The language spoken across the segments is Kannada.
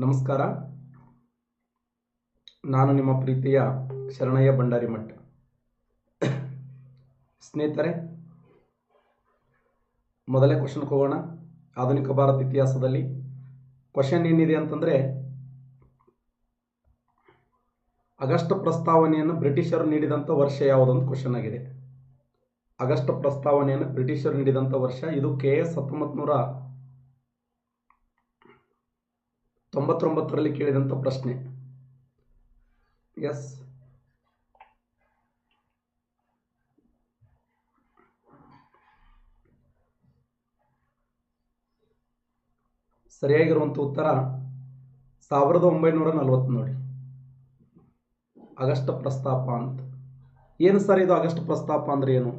ನಮಸ್ಕಾರ. ನಾನು ನಿಮ್ಮ ಪ್ರೀತಿಯ ಶರಣಯ್ಯ ಭಂಡಾರಿ ಮಠ. ಸ್ನೇಹಿತರೆ, ಮೊದಲೇ ಕ್ವಶನ್ಗೆ ಹೋಗೋಣ. ಆಧುನಿಕ ಭಾರತ ಇತಿಹಾಸದಲ್ಲಿ ಕ್ವಶನ್ ಏನಿದೆ ಅಂತಂದರೆ, ಆಗಸ್ಟ್ ಪ್ರಸ್ತಾವನೆಯನ್ನು ಬ್ರಿಟಿಷರು ನೀಡಿದಂಥ ವರ್ಷ ಯಾವುದೊಂದು ಕ್ವಶನ್ ಆಗಿದೆ. ಆಗಸ್ಟ್ ಪ್ರಸ್ತಾವನೆಯನ್ನು ಬ್ರಿಟಿಷರು ನೀಡಿದಂಥ ವರ್ಷ ಇದು KS 1999ರಲ್ಲಿ ಕೇಳಿದಂಥ ಪ್ರಶ್ನೆ. ಎಸ್, ಸರಿಯಾಗಿರುವಂಥ ಉತ್ತರ 1940. ನೋಡಿ, ಆಗಸ್ಟ್ ಪ್ರಸ್ತಾಪ ಅಂತ. ಏನು ಸರ್ ಇದು ಆಗಸ್ಟ್ ಪ್ರಸ್ತಾಪ ಅಂದ್ರೆ ಏನು?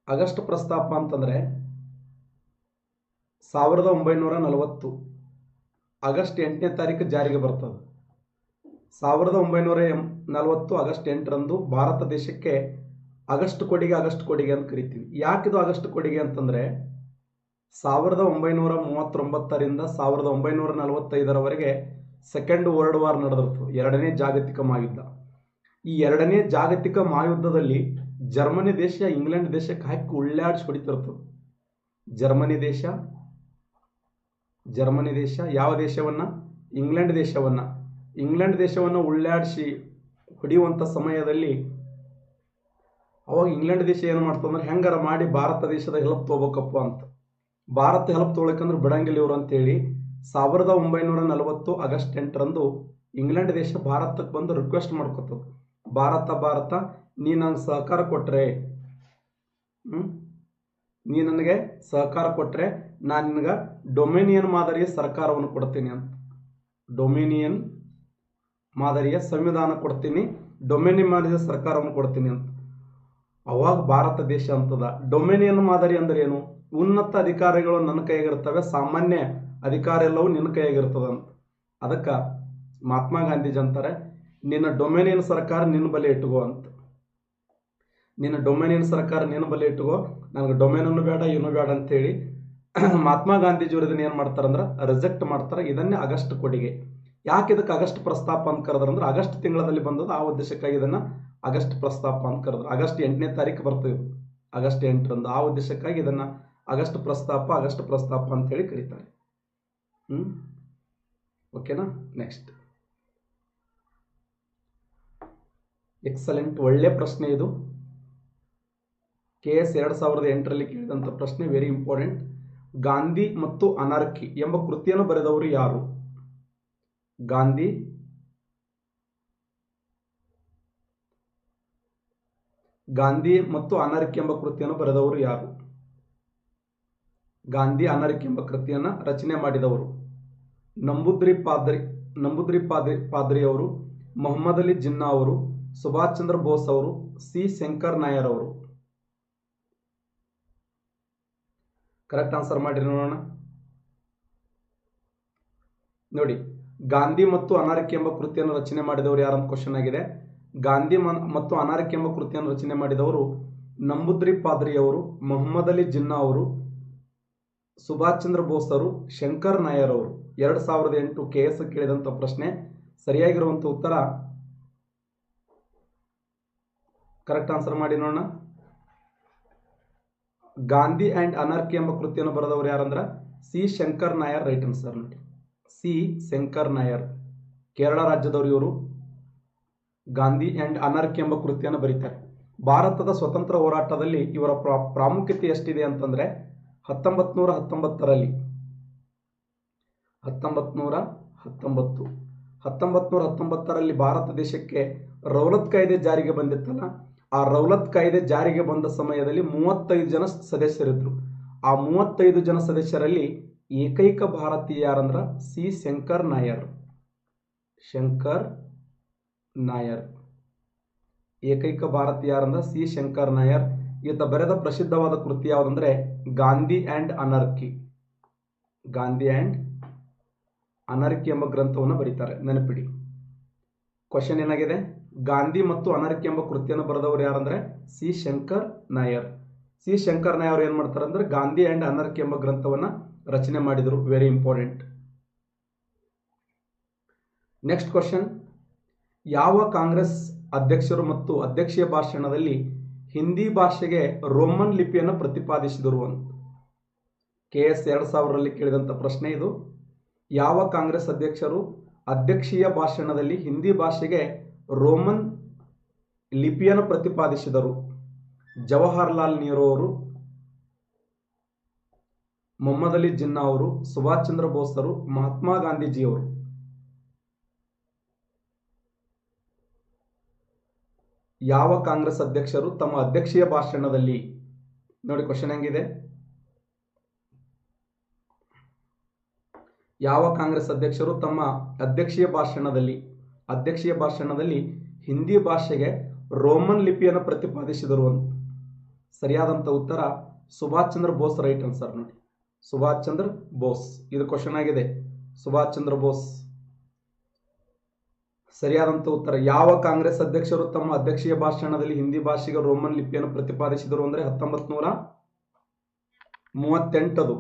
ಆಗಸ್ಟ್ ಪ್ರಸ್ತಾಪ ಅಂತಂದ್ರೆ 1940 ಆಗಸ್ಟ್ 8ನೇ ತಾರೀಕು ಜಾರಿಗೆ ಬರ್ತದೆ. 1940 ಆಗಸ್ಟ್ 8ರಂದು ಭಾರತ ದೇಶಕ್ಕೆ ಆಗಸ್ಟ್ ಕೊಡುಗೆ ಅಂತ ಕರಿತೀವಿ. ಯಾಕಿದು ಆಗಸ್ಟ್ ಕೊಡುಗೆ ಅಂತಂದ್ರೆ 1939ರಿಂದ 1945ರವರೆಗೆ ಸೆಕೆಂಡ್ ವರ್ಲ್ಡ್ ವಾರ್ ನಡೆದಿರ್ತದೆ, ಎರಡನೇ ಜಾಗತಿಕ ಮಹಾಯುದ್ಧ. ಈ ಎರಡನೇ ಜಾಗತಿಕ ಮಹಾಯುದ್ಧದಲ್ಲಿ ಜರ್ಮನಿ ದೇಶ ಇಂಗ್ಲೆಂಡ್ ದೇಶಕ್ಕೆ ಹಾಕಿ ಉಳ್ಳಾಡಿಸಿ ಹೊಡಿತಿರ್ತದೆ. ಜರ್ಮನಿ ದೇಶ ಯಾವ ದೇಶವನ್ನ? ಇಂಗ್ಲೆಂಡ್ ದೇಶವನ್ನ ಉಳ್ಳಾಡಿಸಿ ಹೊಡೆಯುವಂಥ ಸಮಯದಲ್ಲಿ ಅವಾಗ ಇಂಗ್ಲೆಂಡ್ ದೇಶ ಏನು ಮಾಡ್ತಂದ್ರೆ, ಹೆಂಗಾರ ಮಾಡಿ ಭಾರತ ದೇಶದ ಹೆಲ್ಪ್ ತಗೋಬೇಕಪ್ಪ ಅಂತ. ಭಾರತ ಹೆಲ್ಪ್ ತೊಗೊಳಕಂದ್ರೆ ಬಿಡಂಗಿಲ್ಲ ಇವರು ಅಂತೇಳಿ 1940 ಆಗಸ್ಟ್ 8ರಂದು ಇಂಗ್ಲೆಂಡ್ ದೇಶ ಭಾರತಕ್ಕೆ ಬಂದು ರಿಕ್ವೆಸ್ಟ್ ಮಾಡ್ಕೊತದ. ಭಾರತ ನೀ ನನಗೆ ಸಹಕಾರ ಕೊಟ್ರೆ, ನಾನು ನಿನಗೆ ಡೊಮಿನಿಯನ್ ಮಾದರಿಯ ಸರ್ಕಾರವನ್ನು ಕೊಡ್ತೀನಿ ಅಂತ. ಡೊಮಿನಿಯನ್ ಮಾದರಿಯ ಸಂವಿಧಾನ ಕೊಡ್ತೀನಿ, ಡೊಮಿನಿಯನ್ ಮಾದರಿಯ ಸರ್ಕಾರವನ್ನು ಕೊಡ್ತೀನಿ ಅಂತ. ಅವಾಗ ಭಾರತ ದೇಶ ಅಂತದ. ಡೊಮಿನಿಯನ್ ಮಾದರಿ ಅಂದ್ರೆ ಏನು? ಉನ್ನತ ಅಧಿಕಾರಿಗಳು ನನ್ನ ಕೈಯಾಗಿರ್ತವೆ, ಸಾಮಾನ್ಯ ಅಧಿಕಾರ ಎಲ್ಲವೂ ನಿನ್ನ ಕೈಯಾಗಿರ್ತದ ಅಂತ. ಅದಕ್ಕೆ ಮಹಾತ್ಮ ಗಾಂಧೀಜಿ ಅಂತಾರೆ, ನಿನ್ನ ಡೊಮಿನಿಯನ್ ಸರ್ಕಾರ ನಿನ್ನ ಬಳಿ ಇಟ್ಕೋ ಅಂತ. ನಿನ್ನ ಡೊಮಿನಿಯನ್ ಸರ್ಕಾರ ನಿನ್ನ ಬಳಿ ಇಟ್ಕೋ, ನನಗೆ ಡೊಮೇನನ್ನು ಬೇಡ ಏನೂ ಬೇಡ ಅಂತೇಳಿ ಮಹಾತ್ಮ ಗಾಂಧೀಜಿಯವರು ಇದನ್ನ ಏನು ಮಾಡ್ತಾರಂದ್ರೆ ರಿಜೆಕ್ಟ್ ಮಾಡ್ತಾರೆ. ಇದನ್ನೇ ಆಗಸ್ಟ್ ಕೊಡುಗೆ. ಯಾಕೆ ಇದಕ್ಕೆ ಆಗಸ್ಟ್ ಪ್ರಸ್ತಾಪ ಅಂತ ಕರೆದ್ರಂದ್ರೆ, ಆಗಸ್ಟ್ ತಿಂಗಳಲ್ಲಿ ಬಂದದ್ದು, ಆ ಉದ್ದೇಶಕ್ಕಾಗಿ ಇದನ್ನ ಆಗಸ್ಟ್ ಪ್ರಸ್ತಾಪ ಅಂತ ಕರೆದ್ರು. ಆಗಸ್ಟ್ 8ನೇ ತಾರೀಕು ಬರ್ತದೆ, ಆಗಸ್ಟ್ 8ರಂದು. ಆ ಉದ್ದೇಶಕ್ಕಾಗಿ ಇದನ್ನ ಆಗಸ್ಟ್ ಪ್ರಸ್ತಾಪ ಅಂತೇಳಿ ಕರೀತಾರೆ. ಓಕೆನಾ? ನೆಕ್ಸ್ಟ್, ಎಕ್ಸಲೆಂಟ್, ಒಳ್ಳೆ ಪ್ರಶ್ನೆ ಇದು. KS 2008ರಲ್ಲಿ ಕೇಳಿದಂಥ ಪ್ರಶ್ನೆ, ವೆರಿ ಇಂಪಾರ್ಟೆಂಟ್. ಗಾಂಧಿ ಮತ್ತು ಅನಾರ್ಕಿ ಎಂಬ ಕೃತಿಯನ್ನು ಬರೆದವರು ಯಾರು? ಗಾಂಧಿ ಮತ್ತು ಅನಾರ್ಕಿ ಎಂಬ ಕೃತಿಯನ್ನು ಬರೆದವರು ಯಾರು? ಗಾಂಧಿ ಅನಾರ್ಕಿ ಎಂಬ ಕೃತಿಯನ್ನು ರಚನೆ ಮಾಡಿದವರು ನಂಬೂದ್ರಿ ಪಾದ್ರಿ ಅವರು, ಮೊಹಮ್ಮದ್ ಅಲಿ ಜಿನ್ನಾ ಅವರು, ಸುಭಾಷ್ ಚಂದ್ರ ಬೋಸ್ ಅವರು, C. ಶಂಕರ್ ನಾಯರ್ ಅವರು. ಕರೆಕ್ಟ್ ಆನ್ಸರ್ ಮಾಡಿ ನೋಡೋಣ. ನೋಡಿ, ಗಾಂಧಿ ಮತ್ತು ಅನಾರ್ಕಿ ಎಂಬ ಕೃತಿಯನ್ನು ರಚನೆ ಮಾಡಿದವರು ಯಾರಂತ ಕ್ವಶನ್ ಆಗಿದೆ. ಗಾಂಧಿ ಮತ್ತು ಅನಾರ್ಕಿ ಎಂಬ ಕೃತಿಯನ್ನು ರಚನೆ ಮಾಡಿದವರು ನಂಬೂದ್ರಿ ಪಾದ್ರಿ ಅವರು, ಮೊಹಮ್ಮದ್ ಅಲಿ ಜಿನ್ನಾ ಅವರು, ಸುಭಾಷ್ ಚಂದ್ರ ಬೋಸ್ ಅವರು, ಶಂಕರ್ ನಾಯರ್ ಅವರು. 2008 KS ಕೇಳಿದಂಥ ಪ್ರಶ್ನೆ. ಸರಿಯಾಗಿರುವಂಥ ಉತ್ತರ, ಕರೆಕ್ಟ್ ಆನ್ಸರ್ ಮಾಡಿ ನೋಡೋಣ. ಗಾಂಧಿ ಅಂಡ್ ಅನಾರ್ಕಿ ಎಂಬ ಕೃತಿಯನ್ನು ಬರೆದವರು ಯಾರಂದ್ರ C. Shankar Nair. Right answer ನೋಡಿ, C. ಶಂಕರ್ ನಾಯರ್, ಕೇರಳ ರಾಜ್ಯದವರು. ಇವರು ಗಾಂಧಿ ಅಂಡ್ ಅನಾರ್ಕಿ ಎಂಬ ಕೃತಿಯನ್ನು ಬರೀತಾರೆ. ಭಾರತದ ಸ್ವತಂತ್ರ ಹೋರಾಟದಲ್ಲಿ ಇವರ ಪ್ರಾಮುಖ್ಯತೆ ಎಷ್ಟಿದೆ ಅಂತಂದ್ರೆ 1919ರಲ್ಲಿ ಭಾರತ ದೇಶಕ್ಕೆ ರೌಲತ್ ಕಾಯ್ದೆ ಜಾರಿಗೆ ಬಂದಿತ್ತಲ್ಲ, ಆ ರೌಲತ್ ಕಾಯ್ದೆ ಜಾರಿಗೆ ಬಂದ ಸಮಯದಲ್ಲಿ 35 ಜನ ಸದಸ್ಯರಿದ್ರು. ಆ 35 ಜನ ಸದಸ್ಯರಲ್ಲಿ ಏಕೈಕ ಭಾರತೀಯ ಯಾರಂದ್ರ C. ಶಂಕರ್ ನಾಯರ್. ಏಕೈಕ ಭಾರತೀಯ ಯಾರಂದ್ರ C. ಶಂಕರ್ ನಾಯರ್. ಈತ ಬರೆದ ಪ್ರಸಿದ್ಧವಾದ ಕೃತಿ ಯಾವುದಂದ್ರೆ ಗಾಂಧಿ ಅಂಡ್ ಅನಾರ್ಕಿ ಎಂಬ ಗ್ರಂಥವನ್ನು ಬರೀತಾರೆ, ನೆನಪಿಡಿ. ಕ್ವಶನ್ ಏನಾಗಿದೆ? ಗಾಂಧಿ ಮತ್ತು ಅನಾರ್ಕಿ ಎಂಬ ಕೃತಿಯನ್ನು ಬರೆದವರು ಯಾರಂದ್ರೆ C. ಶಂಕರ್ ನಾಯರ್. ಸಿ ಶಂಕರನಾಯ್ ಅವರು ಏನು ಮಾಡ್ತಾರೆ ಅಂದರೆ ಗಾಂಧಿ ಆ್ಯಂಡ್ ಅನರ್ಕಿ ಎಂಬ ಗ್ರಂಥವನ್ನು ರಚನೆ ಮಾಡಿದರು. Very important. ನೆಕ್ಸ್ಟ್ ಕ್ವಶನ್, ಯಾವ ಕಾಂಗ್ರೆಸ್ ಅಧ್ಯಕ್ಷರು ಮತ್ತು ಅಧ್ಯಕ್ಷೀಯ ಭಾಷಣದಲ್ಲಿ ಹಿಂದಿ ಭಾಷೆಗೆ ರೋಮನ್ ಲಿಪಿಯನ್ನು ಪ್ರತಿಪಾದಿಸಿದರು ಅಂತ KS 2000ರಲ್ಲಿ ಕೇಳಿದಂಥ ಪ್ರಶ್ನೆ ಇದು. ಯಾವ ಕಾಂಗ್ರೆಸ್ ಅಧ್ಯಕ್ಷರು ಅಧ್ಯಕ್ಷೀಯ ಭಾಷಣದಲ್ಲಿ ಹಿಂದಿ ಭಾಷೆಗೆ ರೋಮನ್ ಲಿಪಿಯನ್ನು ಪ್ರತಿಪಾದಿಸಿದರು? ಜವಾಹರ್ಲಾಲ್ ನೆಹರು ಅವರು, ಮೊಹಮ್ಮದ್ ಅಲಿ ಜಿನ್ನಾ ಅವರು, ಸುಭಾಷ್ ಚಂದ್ರ ಬೋಸ್ ಅವರು, ಮಹಾತ್ಮ ಗಾಂಧೀಜಿಯವರು. ಯಾವ ಕಾಂಗ್ರೆಸ್ ಅಧ್ಯಕ್ಷರು ತಮ್ಮ ಅಧ್ಯಕ್ಷೀಯ ಭಾಷಣದಲ್ಲಿ, ನೋಡಿ ಕ್ವಶನ್ ಹೆಂಗಿದೆ, ಯಾವ ಕಾಂಗ್ರೆಸ್ ಅಧ್ಯಕ್ಷರು ತಮ್ಮ ಅಧ್ಯಕ್ಷೀಯ ಭಾಷಣದಲ್ಲಿ ಹಿಂದಿ ಭಾಷೆಗೆ ರೋಮನ್ ಲಿಪಿಯನ್ನು ಪ್ರತಿಪಾದಿಸಿದರು ಅಂತ. ಸರಿಯಾದಂಥ ಉತ್ತರ ಸುಭಾಷ್ ಚಂದ್ರ ಬೋಸ್. ರೈಟ್ ಆನ್ಸರ್ ನೋಡಿ, ಸುಭಾಷ್ ಚಂದ್ರ ಬೋಸ್. ಇದು ಕ್ವಶನ್ ಆಗಿದೆ, ಸುಭಾಷ್ ಚಂದ್ರ ಬೋಸ್ ಸರಿಯಾದಂಥ ಉತ್ತರ. ಯಾವ ಕಾಂಗ್ರೆಸ್ ಅಧ್ಯಕ್ಷರು ತಮ್ಮ ಅಧ್ಯಕ್ಷೀಯ ಭಾಷಣದಲ್ಲಿ ಹಿಂದಿ ಭಾಷೆಗೆ ರೋಮನ್ ಲಿಪಿಯನ್ನು ಪ್ರತಿಪಾದಿಸಿದರು ಅಂದರೆ 1938.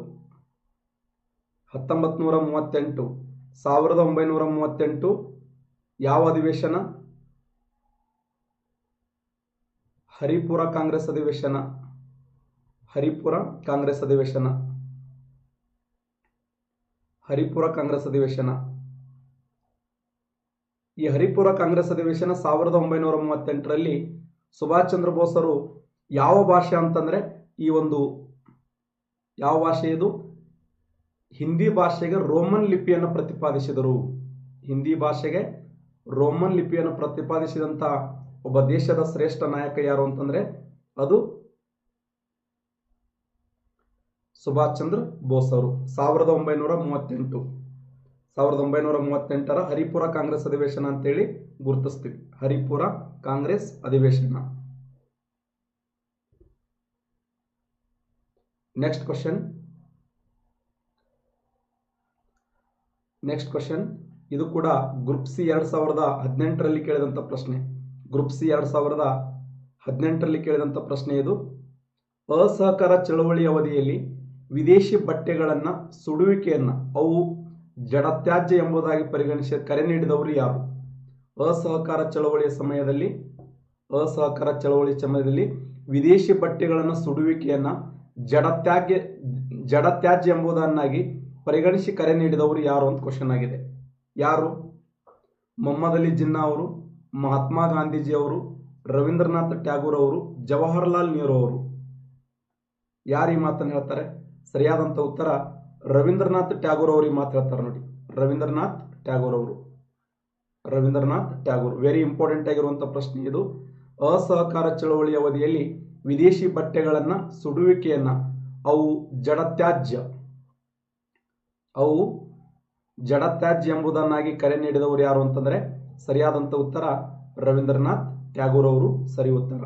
1938 ಯಾವ ಅಧಿವೇಶನ? ಹರಿಪುರ ಕಾಂಗ್ರೆಸ್ ಅಧಿವೇಶನ. ಹರಿಪುರ ಕಾಂಗ್ರೆಸ್ ಅಧಿವೇಶನ. ಈ ಹರಿಪುರ ಕಾಂಗ್ರೆಸ್ ಅಧಿವೇಶನ 1938ರಲ್ಲಿ ಸುಭಾಷ್ ಚಂದ್ರ ಬೋಸರು ಯಾವ ಭಾಷೆ ಅಂತಂದ್ರೆ, ಈ ಒಂದು ಯಾವ ಭಾಷೆ ಇದು? ಹಿಂದಿ ಭಾಷೆಗೆ ರೋಮನ್ ಲಿಪಿಯನ್ನು ಪ್ರತಿಪಾದಿಸಿದರು. ಹಿಂದಿ ಭಾಷೆಗೆ ರೋಮನ್ ಲಿಪಿಯನ್ನು ಪ್ರತಿಪಾದಿಸಿದಂಥ ಒಬ್ಬ ದೇಶದ ಶ್ರೇಷ್ಠ ನಾಯಕ ಯಾರು ಅಂತಂದ್ರೆ ಅದು ಸುಭಾಷ್ ಚಂದ್ರ ಬೋಸ್ ಅವರು. 1938ರ ಹರಿಪುರ ಕಾಂಗ್ರೆಸ್ ಅಧಿವೇಶನ ಅಂತೇಳಿ ಗುರುತಿಸ್ತೀವಿ. ಹರಿಪುರ ಕಾಂಗ್ರೆಸ್ ಅಧಿವೇಶನ. ನೆಕ್ಸ್ಟ್ ಕ್ವಶನ್, ಇದು ಕೂಡ ಗ್ರೂಪ್ ಸಿ 2018ರಲ್ಲಿ ಕೇಳಿದಂಥ ಪ್ರಶ್ನೆ. ಗ್ರೂಪ್ ಸಿ 2018ರಲ್ಲಿ ಕೇಳಿದಂಥ ಪ್ರಶ್ನೆ ಇದು. ಅಸಹಕಾರ ಚಳವಳಿ ಅವಧಿಯಲ್ಲಿ ವಿದೇಶಿ ಬಟ್ಟೆಗಳನ್ನ ಸುಡುವಿಕೆಯನ್ನ ಅವು ಜಡತ್ಯಾಜ್ಯ ಎಂಬುದಾಗಿ ಪರಿಗಣಿಸಿ ಕರೆ ನೀಡಿದವರು ಯಾರು? ಅಸಹಕಾರ ಚಳವಳಿ ಸಮಯದಲ್ಲಿ ವಿದೇಶಿ ಬಟ್ಟೆಗಳನ್ನು ಸುಡುವಿಕೆಯನ್ನ ಜಡತ್ಯಾಜ್ಯ ಎಂಬುದನ್ನಾಗಿ ಪರಿಗಣಿಸಿ ಕರೆ ನೀಡಿದವರು ಯಾರು ಅಂತ ಕ್ವಶನ್ ಆಗಿದೆ. ಯಾರು? ಮೊಹಮ್ಮದ್ ಅಲಿ ಜಿನ್ನಾ ಅವರು, ಮಹಾತ್ಮ ಗಾಂಧೀಜಿ ಅವರು, ರವೀಂದ್ರನಾಥ್ ಟ್ಯಾಗೂರ್ ಅವರು, ಜವಾಹರ್ಲಾಲ್ ನೆಹರು ಅವರು. ಯಾರು ಈ ಮಾತನ್ನು ಹೇಳ್ತಾರೆ? ಸರಿಯಾದಂಥ ಉತ್ತರ ರವೀಂದ್ರನಾಥ್ ಟ್ಯಾಗೂರ್ ಅವರು ಈ ಮಾತು ಹೇಳ್ತಾರೆ ನೋಡಿ. ರವೀಂದ್ರನಾಥ್ ಟ್ಯಾಗೂರ್. ವೆರಿ ಇಂಪಾರ್ಟೆಂಟ್ ಆಗಿರುವಂಥ ಪ್ರಶ್ನೆ ಇದು. ಅಸಹಕಾರ ಚಳವಳಿ ಅವಧಿಯಲ್ಲಿ ವಿದೇಶಿ ಬಟ್ಟೆಗಳನ್ನ ಸುಡುವಿಕೆಯನ್ನ ಅವು ಜಡತ್ಯಾಜ್ಯ ಎಂಬುದನ್ನಾಗಿ ಕರೆ ನೀಡಿದವರು ಯಾರು ಅಂತಂದ್ರೆ ಸರಿಯಾದಂಥ ಉತ್ತರ ರವೀಂದ್ರನಾಥ್ ಟ್ಯಾಗೂರ್ ಅವರು. ಸರಿ ಉತ್ತರ.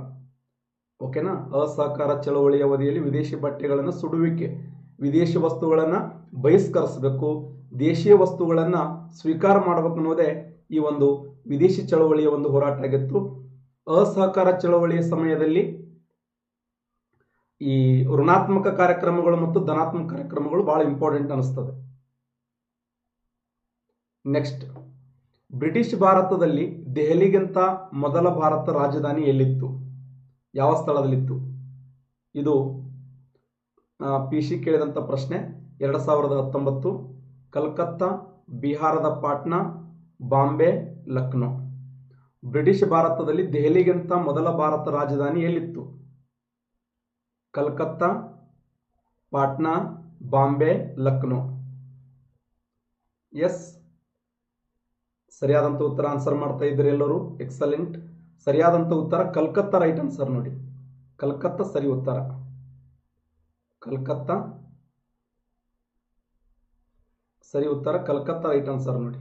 ಓಕೆನಾ? ಅಸಹಕಾರ ಚಳವಳಿ ಅವಧಿಯಲ್ಲಿ ವಿದೇಶಿ ಬಟ್ಟೆಗಳನ್ನು ಸುಡುವಿಕೆ, ವಿದೇಶಿ ವಸ್ತುಗಳನ್ನು ಬಹಿಷ್ಕರಿಸಬೇಕು, ದೇಶೀಯ ವಸ್ತುಗಳನ್ನು ಸ್ವೀಕಾರ ಮಾಡಬೇಕು ಅನ್ನೋದೇ ಈ ಒಂದು ವಿದೇಶಿ ಚಳವಳಿಯ ಒಂದು ಹೋರಾಟ ಆಗಿತ್ತು. ಅಸಹಕಾರ ಚಳವಳಿಯ ಸಮಯದಲ್ಲಿ ಈ ಋಣಾತ್ಮಕ ಕಾರ್ಯಕ್ರಮಗಳು ಮತ್ತು ಧನಾತ್ಮಕ ಕಾರ್ಯಕ್ರಮಗಳು ಬಹಳ ಇಂಪಾರ್ಟೆಂಟ್ ಅನಿಸ್ತದೆ. ನೆಕ್ಸ್ಟ್, ಬ್ರಿಟಿಷ್ ಭಾರತದಲ್ಲಿ ದೆಹಲಿಗಿಂತ ಮೊದಲ ಭಾರತ ರಾಜಧಾನಿ ಎಲ್ಲಿತ್ತು? ಯಾವ ಸ್ಥಳದಲ್ಲಿತ್ತು? ಇದು PC ಕೇಳಿದಂಥ ಪ್ರಶ್ನೆ. 2019 ಕಲ್ಕತ್ತಾ, ಬಿಹಾರದ ಪಾಟ್ನಾ, ಬಾಂಬೆ, ಲಕ್ನೋ. ಬ್ರಿಟಿಷ್ ಭಾರತದಲ್ಲಿ ದೆಹಲಿಗಿಂತ ಮೊದಲ ಭಾರತ ರಾಜಧಾನಿ ಎಲ್ಲಿತ್ತು? ಕಲ್ಕತ್ತಾ, ಪಾಟ್ನಾ, ಬಾಂಬೆ, ಲಕ್ನೋ. ಎಸ್, ಸರಿಯಾದಂಥ ಉತ್ತರ ಆನ್ಸರ್ ಮಾಡ್ತಾ ಇದ್ದೀರಿ ಎಲ್ಲರೂ. ಎಕ್ಸಲೆಂಟ್. ಸರಿಯಾದಂಥ ಉತ್ತರ ಕಲ್ಕತ್ತಾ. ರೈಟ್ ಆನ್ಸರ್ ನೋಡಿ, ಕಲ್ಕತ್ತಾ ಸರಿ ಉತ್ತರ. ಕಲ್ಕತ್ತಾ ಸರಿ ಉತ್ತರ, ಕಲ್ಕತ್ತಾ ರೈಟ್ ಆನ್ಸರ್ ನೋಡಿ,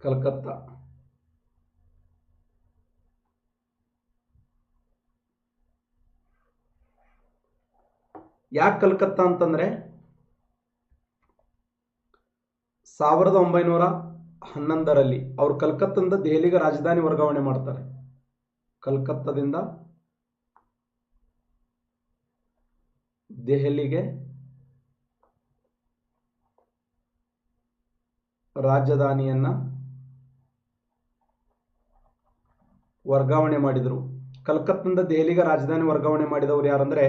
ಕಲ್ಕತ್ತಾ. ಯಾಕೆ ಕಲ್ಕತ್ತಾ ಅಂತಂದ್ರೆ 1911ರಲ್ಲಿ ಅವರು ಕಲ್ಕತ್ತಾದಿಂದ ದೆಹಲಿಗೆ ರಾಜಧಾನಿ ವರ್ಗಾವಣೆ ಮಾಡ್ತಾರೆ. ಕಲ್ಕತ್ತಾದಿಂದ ದೆಹಲಿಗೆ ರಾಜಧಾನಿಯನ್ನ ವರ್ಗಾವಣೆ ಮಾಡಿದರು. ಕಲ್ಕತ್ತಿಂದ ದೆಹಲಿಗೆ ರಾಜಧಾನಿ ವರ್ಗಾವಣೆ ಮಾಡಿದವರು ಯಾರಂದ್ರೆ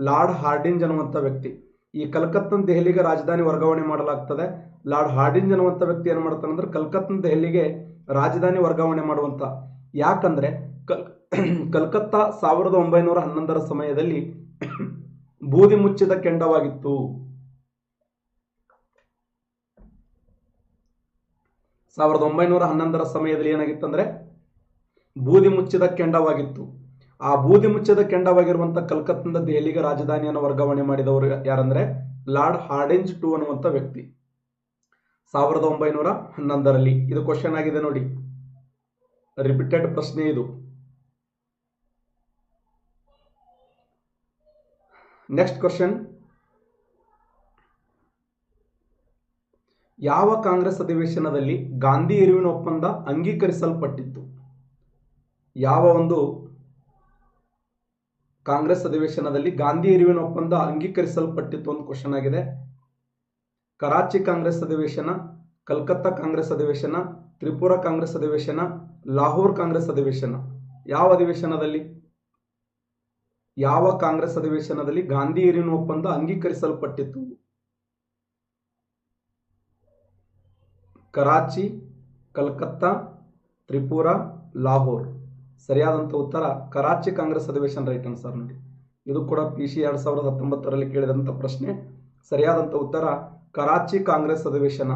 ಲಾರ್ಡ್ ಹಾರ್ಡಿಂಜ್ ಅನ್ನುವಂಥ ವ್ಯಕ್ತಿ. ಈ ಕಲ್ಕತ್ತಿಂದ ದೆಹಲಿಗೆ ರಾಜಧಾನಿ ವರ್ಗಾವಣೆ ಮಾಡಲಾಗ್ತದೆ. ಲಾರ್ಡ್ ಹಾರ್ಡಿಂಜ್ ಅನ್ನುವಂಥ ವ್ಯಕ್ತಿ ಏನು ಮಾಡ್ತಾನೆ ಅಂದ್ರೆ ಕಲ್ಕತ್ತಿಂದ ದೆಹಲಿಗೆ ರಾಜಧಾನಿ ವರ್ಗಾವಣೆ ಮಾಡುವಂತ. ಯಾಕಂದ್ರೆ ಕಲ್ಕತ್ತಾ 1911ರ ಸಮಯದಲ್ಲಿ ಬೂದಿ ಮುಚ್ಚಿದ ಕೆಂಡವಾಗಿತ್ತು. 1911ರ ಸಮಯದಲ್ಲಿ ಏನಾಗಿತ್ತಂದ್ರೆ ಬೂದಿ ಮುಚ್ಚಿದ ಕೆಂಡವಾಗಿತ್ತು. ಆ ಬೂದಿ ಮುಚ್ಚಿದ ಕೆಂಡವಾಗಿರುವಂತ ಕಲ್ಕತ್ತಿಂದ ದೆಹಲಿಗೆ ರಾಜಧಾನಿಯನ್ನು ವರ್ಗಾವಣೆ ಮಾಡಿದವರು ಯಾರಂದ್ರೆ ಲಾರ್ಡ್ ಹಾರ್ಡಿಂಜ್ ಟು ಅನ್ನುವಂಥ ವ್ಯಕ್ತಿ 1911ರಲ್ಲಿ. ಇದು ಕ್ವಶನ್ ಆಗಿದೆ ನೋಡಿ, ರಿಪೀಟೆಡ್ ಪ್ರಶ್ನೆ ಇದು. ನೆಕ್ಸ್ಟ್ ಕ್ವಶನ್, ಯಾವ ಕಾಂಗ್ರೆಸ್ ಅಧಿವೇಶನದಲ್ಲಿ ಗಾಂಧಿ ಇರುವಿನ ಒಪ್ಪಂದ ಅಂಗೀಕರಿಸಲ್ಪಟ್ಟಿತ್ತು? ಯಾವ ಒಂದು ಕಾಂಗ್ರೆಸ್ ಅಧಿವೇಶನದಲ್ಲಿ ಗಾಂಧಿ ಇರುವಿನ ಒಪ್ಪಂದ ಅಂಗೀಕರಿಸಲ್ಪಟ್ಟಿತ್ತು ಅಂತ ಕ್ವಶನ್ ಆಗಿದೆ. ಕರಾಚಿ ಕಾಂಗ್ರೆಸ್ ಅಧಿವೇಶನ, ಕಲ್ಕತ್ತಾ ಕಾಂಗ್ರೆಸ್ ಅಧಿವೇಶನ, ತ್ರಿಪುರಾ ಕಾಂಗ್ರೆಸ್ ಅಧಿವೇಶನ, ಲಾಹೋರ್ ಕಾಂಗ್ರೆಸ್ ಅಧಿವೇಶನ. ಯಾವ ಕಾಂಗ್ರೆಸ್ ಅಧಿವೇಶನದಲ್ಲಿ ಗಾಂಧಿ ಇರುವಿನ ಒಪ್ಪಂದ ಅಂಗೀಕರಿಸಲ್ಪಟ್ಟಿತ್ತು? ಕರಾಚಿ, ಕಲ್ಕತ್ತಾ, ತ್ರಿಪುರಾ, ಲಾಹೋರ್. ಸರಿಯಾದಂಥ ಉತ್ತರ ಕರಾಚಿ ಕಾಂಗ್ರೆಸ್ ಅಧಿವೇಶನ. ರೈಟ್ ಆನ್ಸರ್ ನೋಡಿ. ಇದು ಕೂಡ PC 2019ರಲ್ಲಿ ಕೇಳಿದಂಥ ಪ್ರಶ್ನೆ. ಸರಿಯಾದಂಥ ಉತ್ತರ ಕರಾಚಿ ಕಾಂಗ್ರೆಸ್ ಅಧಿವೇಶನ.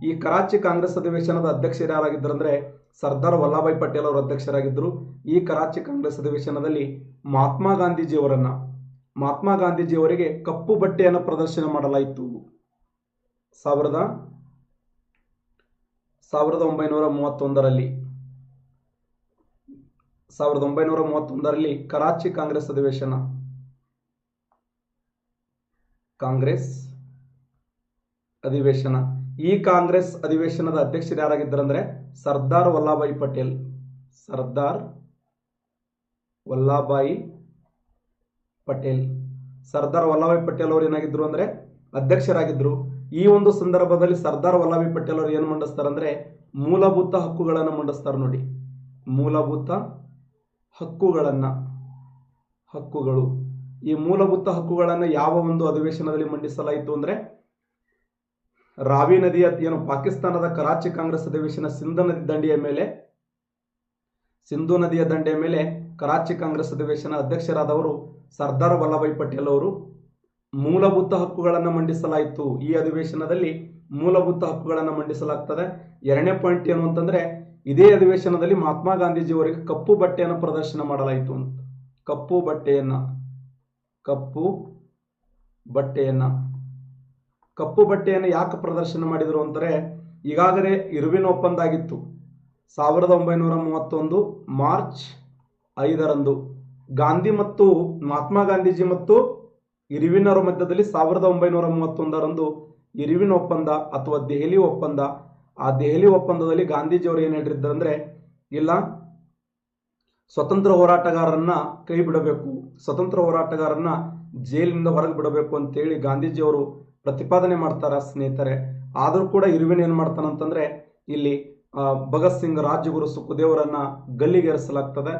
ಈ ಕರಾಚಿ ಕಾಂಗ್ರೆಸ್ ಅಧಿವೇಶನದ ಅಧ್ಯಕ್ಷರು ಯಾರಾಗಿದ್ದರು ಸರ್ದಾರ್ ವಲ್ಲಭಾಯ್ ಪಟೇಲ್ ಅವರು ಅಧ್ಯಕ್ಷರಾಗಿದ್ದರು. ಈ ಕರಾಚಿ ಕಾಂಗ್ರೆಸ್ ಅಧಿವೇಶನದಲ್ಲಿ ಮಹಾತ್ಮ ಗಾಂಧೀಜಿಯವರಿಗೆ ಕಪ್ಪು ಬಟ್ಟೆಯನ್ನು ಪ್ರದರ್ಶನ ಮಾಡಲಾಯಿತು. 1931ರಲ್ಲಿ ಕರಾಚಿ ಕಾಂಗ್ರೆಸ್ ಅಧಿವೇಶನ. ಈ ಕಾಂಗ್ರೆಸ್ ಅಧಿವೇಶನದ ಅಧ್ಯಕ್ಷರು ಯಾರಾಗಿದ್ದರಂದ್ರೆ ಸರ್ದಾರ್ ವಲ್ಲಭಾಯ್ ಪಟೇಲ್ ಅವರು ಏನಾಗಿದ್ರು ಅಂದ್ರೆ ಅಧ್ಯಕ್ಷರಾಗಿದ್ರು. ಈ ಒಂದು ಸಂದರ್ಭದಲ್ಲಿ ಸರ್ದಾರ್ ವಲ್ಲಭಾಯ್ ಪಟೇಲ್ ಅವರು ಏನು ಮಂಡಿಸ್ತಾರಂದ್ರೆ ಮೂಲಭೂತ ಹಕ್ಕುಗಳನ್ನು ಮಂಡಿಸ್ತಾರೆ ನೋಡಿ. ಮೂಲಭೂತ ಹಕ್ಕುಗಳು. ಈ ಮೂಲಭೂತ ಹಕ್ಕುಗಳನ್ನು ಯಾವ ಒಂದು ಅಧಿವೇಶನದಲ್ಲಿ ಮಂಡಿಸಲಾಯಿತು ಅಂದ್ರೆ ರಾವಿ ನದಿಯ ಏನು ಪಾಕಿಸ್ತಾನದ ಕರಾಚಿ ಕಾಂಗ್ರೆಸ್ ಅಧಿವೇಶನ ಸಿಂಧು ನದಿಯ ದಂಡೆಯ ಮೇಲೆ ಕರಾಚಿ ಕಾಂಗ್ರೆಸ್ ಅಧಿವೇಶನ ಅಧ್ಯಕ್ಷರಾದವರು ಸರ್ದಾರ್ ವಲ್ಲಭಾಯ್ ಪಟೇಲ್ ಅವರು. ಮೂಲಭೂತ ಹಕ್ಕುಗಳನ್ನು ಮಂಡಿಸಲಾಯಿತು. ಈ ಅಧಿವೇಶನದಲ್ಲಿ ಮೂಲಭೂತ ಹಕ್ಕುಗಳನ್ನು ಮಂಡಿಸಲಾಗ್ತದೆ. ಎರಡನೇ ಪಾಯಿಂಟ್ ಏನು ಅಂತಂದ್ರೆ ಇದೇ ಅಧಿವೇಶನದಲ್ಲಿ ಮಹಾತ್ಮ ಗಾಂಧೀಜಿಯವರಿಗೆ ಕಪ್ಪು ಬಟ್ಟೆಯನ್ನು ಪ್ರದರ್ಶನ ಮಾಡಲಾಯಿತು ಅಂತ. ಕಪ್ಪು ಬಟ್ಟೆಯನ್ನು ಯಾಕೆ ಪ್ರದರ್ಶನ ಮಾಡಿದರು ಅಂದರೆ ಈಗಾಗಲೇ ಇರುವಿನ ಒಪ್ಪಂದ ಆಗಿತ್ತು. 1931 ಮಾರ್ಚ್ 5ರಂದು ಮಹಾತ್ಮ ಗಾಂಧೀಜಿ ಮತ್ತು ಇರುವಿನರ ಮಧ್ಯದಲ್ಲಿ 1931ರಂದು ಇರುವಿನ ಒಪ್ಪಂದ ಅಥವಾ ದೆಹಲಿ ಒಪ್ಪಂದ. ಆ ದೆಹಲಿ ಒಪ್ಪಂದದಲ್ಲಿ ಗಾಂಧೀಜಿಯವರು ಏನು ಹೇಳಿದ್ದಾರೆ ಅಂದ್ರೆ ಇಲ್ಲ, ಸ್ವತಂತ್ರ ಹೋರಾಟಗಾರರನ್ನ ಕೈ ಬಿಡಬೇಕು, ಸ್ವತಂತ್ರ ಹೋರಾಟಗಾರರನ್ನ ಜೈಲಿನಿಂದ ಹೊರಗೆ ಬಿಡಬೇಕು ಅಂತೇಳಿ ಗಾಂಧೀಜಿಯವರು ಪ್ರತಿಪಾದನೆ ಮಾಡ್ತಾರ ಸ್ನೇಹಿತರೆ. ಆದರೂ ಕೂಡ ಇರುವಿನ ಏನ್ ಮಾಡ್ತಾನಂತಂದ್ರೆ ಇಲ್ಲಿ ಭಗತ್ ಸಿಂಗ್, ರಾಜಗುರು, ಸುಖದೇವರನ್ನ ಗಲ್ಲಿಗೇರಿಸಲಾಗ್ತದೆ.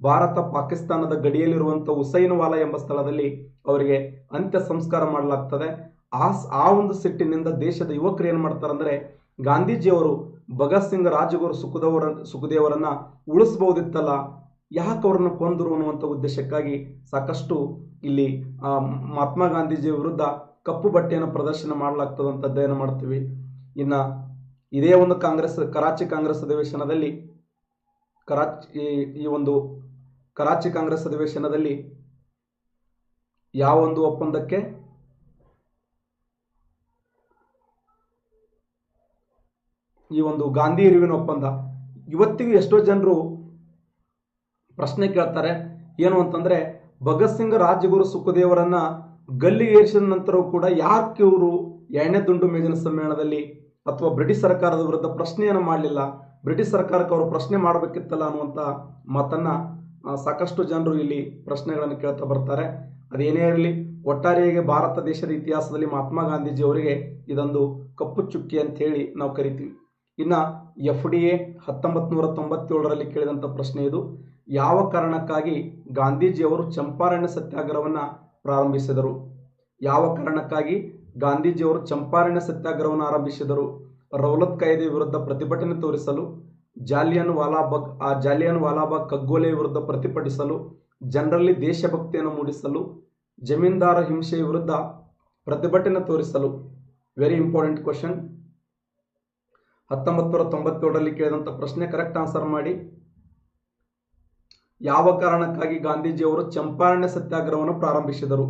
ಭಾರತ ಪಾಕಿಸ್ತಾನದ ಗಡಿಯಲ್ಲಿರುವಂತಹ ಹುಸೈನವಾಲ ಎಂಬ ಸ್ಥಳದಲ್ಲಿ ಅವರಿಗೆ ಅಂತ್ಯ ಸಂಸ್ಕಾರ ಮಾಡಲಾಗ್ತದೆ. ಆ ಒಂದು ಸಿಟ್ಟಿನಿಂದ ದೇಶದ ಯುವಕರು ಏನ್ ಮಾಡ್ತಾರಂದ್ರೆ ಗಾಂಧೀಜಿಯವರು ಭಗತ್ ಸಿಂಗ್, ರಾಜಗುರು, ಸುಖದೇವರನ್ನ ಉಳಿಸಬಹುದಿತ್ತಲ್ಲ, ಯಾಕೆ ಅವ್ರನ್ನ ಕೊಂದರು ಅನ್ನುವಂಥ ಉದ್ದೇಶಕ್ಕಾಗಿ ಸಾಕಷ್ಟು ಇಲ್ಲಿ ಮಹಾತ್ಮ ಗಾಂಧೀಜಿ ವಿರುದ್ಧ ಕಪ್ಪು ಬಟ್ಟೆಯನ್ನು ಪ್ರದರ್ಶನ ಮಾಡಲಾಗ್ತದೆ ಅಂತ ಅಧ್ಯಯನ ಮಾಡ್ತೀವಿ. ಇನ್ನ ಇದೇ ಒಂದು ಕರಾಚಿ ಕಾಂಗ್ರೆಸ್ ಅಧಿವೇಶನದಲ್ಲಿ ಕರಾಚಿ ಕಾಂಗ್ರೆಸ್ ಅಧಿವೇಶನದಲ್ಲಿ ಯಾವ ಒಂದು ಒಪ್ಪಂದಕ್ಕೆ ಈ ಒಂದು ಗಾಂಧಿ ಇರುವಿನ ಒಪ್ಪಂದ. ಇವತ್ತಿಗೂ ಎಷ್ಟೋ ಜನರು ಪ್ರಶ್ನೆ ಕೇಳ್ತಾರೆ ಏನು ಅಂತಂದ್ರೆ ಭಗತ್ ಸಿಂಗ್, ರಾಜಗುರು, ಸುಖದೇವರನ್ನ ಗಲ್ಲಿಗೇರಿಸಿದ ನಂತರವೂ ಕೂಡ ಯಾಕೆ ಇವರು 2ನೇ ದುಂಡು ಮೇಜಿನ ಸಮ್ಮೇಳನದಲ್ಲಿ ಅಥವಾ ಬ್ರಿಟಿಷ್ ಸರ್ಕಾರದ ವಿರುದ್ಧ ಪ್ರಶ್ನೆಯನ್ನು ಮಾಡಲಿಲ್ಲ, ಬ್ರಿಟಿಷ್ ಸರ್ಕಾರಕ್ಕೆ ಅವರು ಪ್ರಶ್ನೆ ಮಾಡಬೇಕಿತ್ತಲ್ಲ ಅನ್ನುವಂಥ ಮಾತನ್ನ ಸಾಕಷ್ಟು ಜನರು ಇಲ್ಲಿ ಪ್ರಶ್ನೆಗಳನ್ನು ಕೇಳ್ತಾ ಬರ್ತಾರೆ. ಅದೇನೇ ಇರಲಿ, ಒಟ್ಟಾರೆಯಾಗಿ ಭಾರತ ದೇಶದ ಇತಿಹಾಸದಲ್ಲಿ ಮಹಾತ್ಮ ಗಾಂಧೀಜಿ ಅವರಿಗೆ ಇದೊಂದು ಕಪ್ಪು ಚುಕ್ಕಿ ಅಂತ ಹೇಳಿ ನಾವು ಕರಿತೀವಿ. ಇನ್ನ FDA 1997ರಲ್ಲಿ ಕೇಳಿದಂಥ ಪ್ರಶ್ನೆ ಇದು. ಯಾವ ಕಾರಣಕ್ಕಾಗಿ ಗಾಂಧೀಜಿಯವರು ಚಂಪಾರಣ್ಯ ಸತ್ಯಾಗ್ರಹವನ್ನು ಪ್ರಾರಂಭಿಸಿದರು? ಯಾವ ಕಾರಣಕ್ಕಾಗಿ ಗಾಂಧೀಜಿಯವರು ಚಂಪಾರಣ್ಯ ಸತ್ಯಾಗ್ರಹವನ್ನು ಆರಂಭಿಸಿದರು? ರೌಲತ್ ಕಾಯ್ದೆ ವಿರುದ್ಧ ಪ್ರತಿಭಟನೆ ತೋರಿಸಲು, ಜಾಲಿಯನ್ ವಾಲಾಬಾಗ್ ಕಗ್ಗೊಲೆ ವಿರುದ್ಧ ಪ್ರತಿಭಟಿಸಲು, ಜನರಲ್ಲಿ ದೇಶಭಕ್ತಿಯನ್ನು ಮೂಡಿಸಲು, ಜಮೀನ್ದಾರ ಹಿಂಸೆಯ ವಿರುದ್ಧ ಪ್ರತಿಭಟನೆ ತೋರಿಸಲು. Very important question. 1997ರಲ್ಲಿ ಕೇಳಿದಂಥ ಪ್ರಶ್ನೆ. ಕರೆಕ್ಟ್ ಆನ್ಸರ್ ಮಾಡಿ. ಯಾವ ಕಾರಣಕ್ಕಾಗಿ ಗಾಂಧೀಜಿಯವರು ಚಂಪಾರಣ್ಯ ಸತ್ಯಾಗ್ರಹವನ್ನು ಪ್ರಾರಂಭಿಸಿದರು?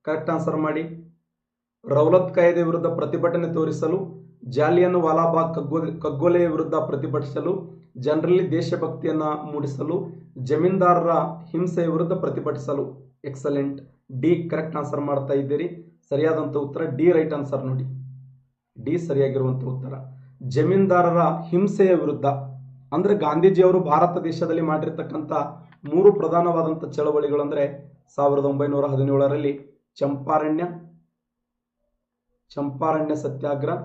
ಕರೆಕ್ಟ್ ಆನ್ಸರ್ ಮಾಡಿ. ರೌಲತ್ ಕಾಯ್ದೆ ವಿರುದ್ಧ ಪ್ರತಿಭಟನೆ ತೋರಿಸಲು, ಜಾಲಿಯನ್ ವಾಲಾಬಾಗ್ ಕಗ್ಗೊಲೆಯ ವಿರುದ್ಧ ಪ್ರತಿಭಟಿಸಲು, ಜನರಲ್ಲಿ ದೇಶಭಕ್ತಿಯನ್ನು ಮೂಡಿಸಲು, ಜಮೀನ್ದಾರರ ಹಿಂಸೆಯ ವಿರುದ್ಧ ಪ್ರತಿಭಟಿಸಲು. ಎಕ್ಸಲೆಂಟ್. ಡಿ ಕರೆಕ್ಟ್ ಆನ್ಸರ್ ಮಾಡ್ತಾ ಇದ್ದೀರಿ. ಸರಿಯಾದಂಥ ಉತ್ತರ ಡಿ ರೈಟ್ ಆನ್ಸರ್ ನೋಡಿ. ಡಿ ಸರಿಯಾಗಿರುವಂಥ ಉತ್ತರ. ಜಮೀನ್ದಾರರ ಹಿಂಸೆಯ ವಿರುದ್ಧ ಅಂದರೆ ಗಾಂಧೀಜಿಯವರು ಭಾರತ ದೇಶದಲ್ಲಿ ಮಾಡಿರ್ತಕ್ಕಂಥ 3 ಪ್ರಧಾನವಾದಂಥ ಚಳವಳಿಗಳು ಅಂದರೆ 1917ರಲ್ಲಿ ಚಂಪಾರಣ್ಯ ಸತ್ಯಾಗ್ರಹ,